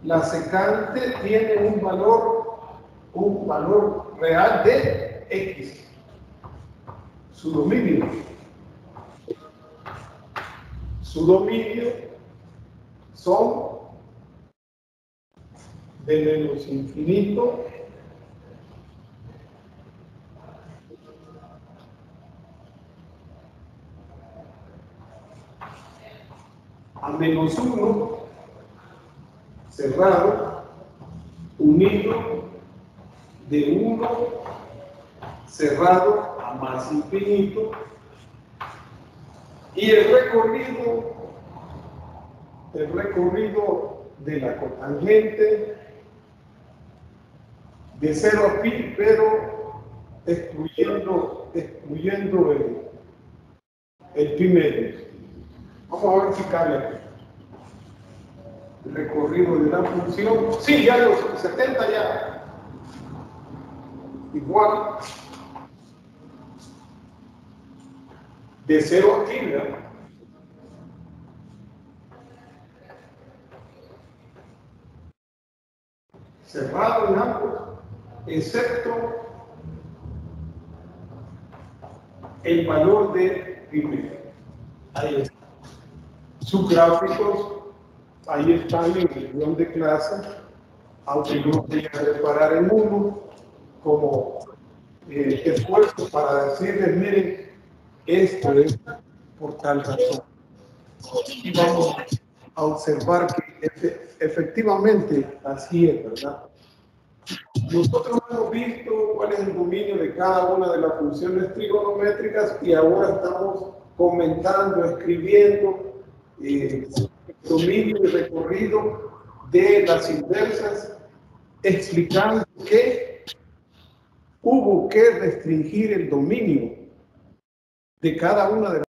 la secante tiene un valor real de x. Su dominio son de menos infinito a menos 1 cerrado, unido de 1 cerrado a más infinito, y el recorrido de la cotangente de 0 a pi, pero excluyendo el pi medio. Vamos a verificarle aquí. El recorrido de la función. Sí, ya los 70 ya. Igual. De 0 a pi, ¿verdad? Cerrado en ambos, excepto el valor de pi medio. Ahí está. Sus gráficos, ahí están en el guión de clase, aunque yo voy a reparar en uno como esfuerzo para decirles, miren, esto es por tal razón. Y vamos a observar que efectivamente así es, ¿verdad? Nosotros hemos visto cuál es el dominio de cada una de las funciones trigonométricas y ahora estamos comentando, escribiendo dominio y recorrido de las inversas, explicando que hubo que restringir el dominio de cada una de las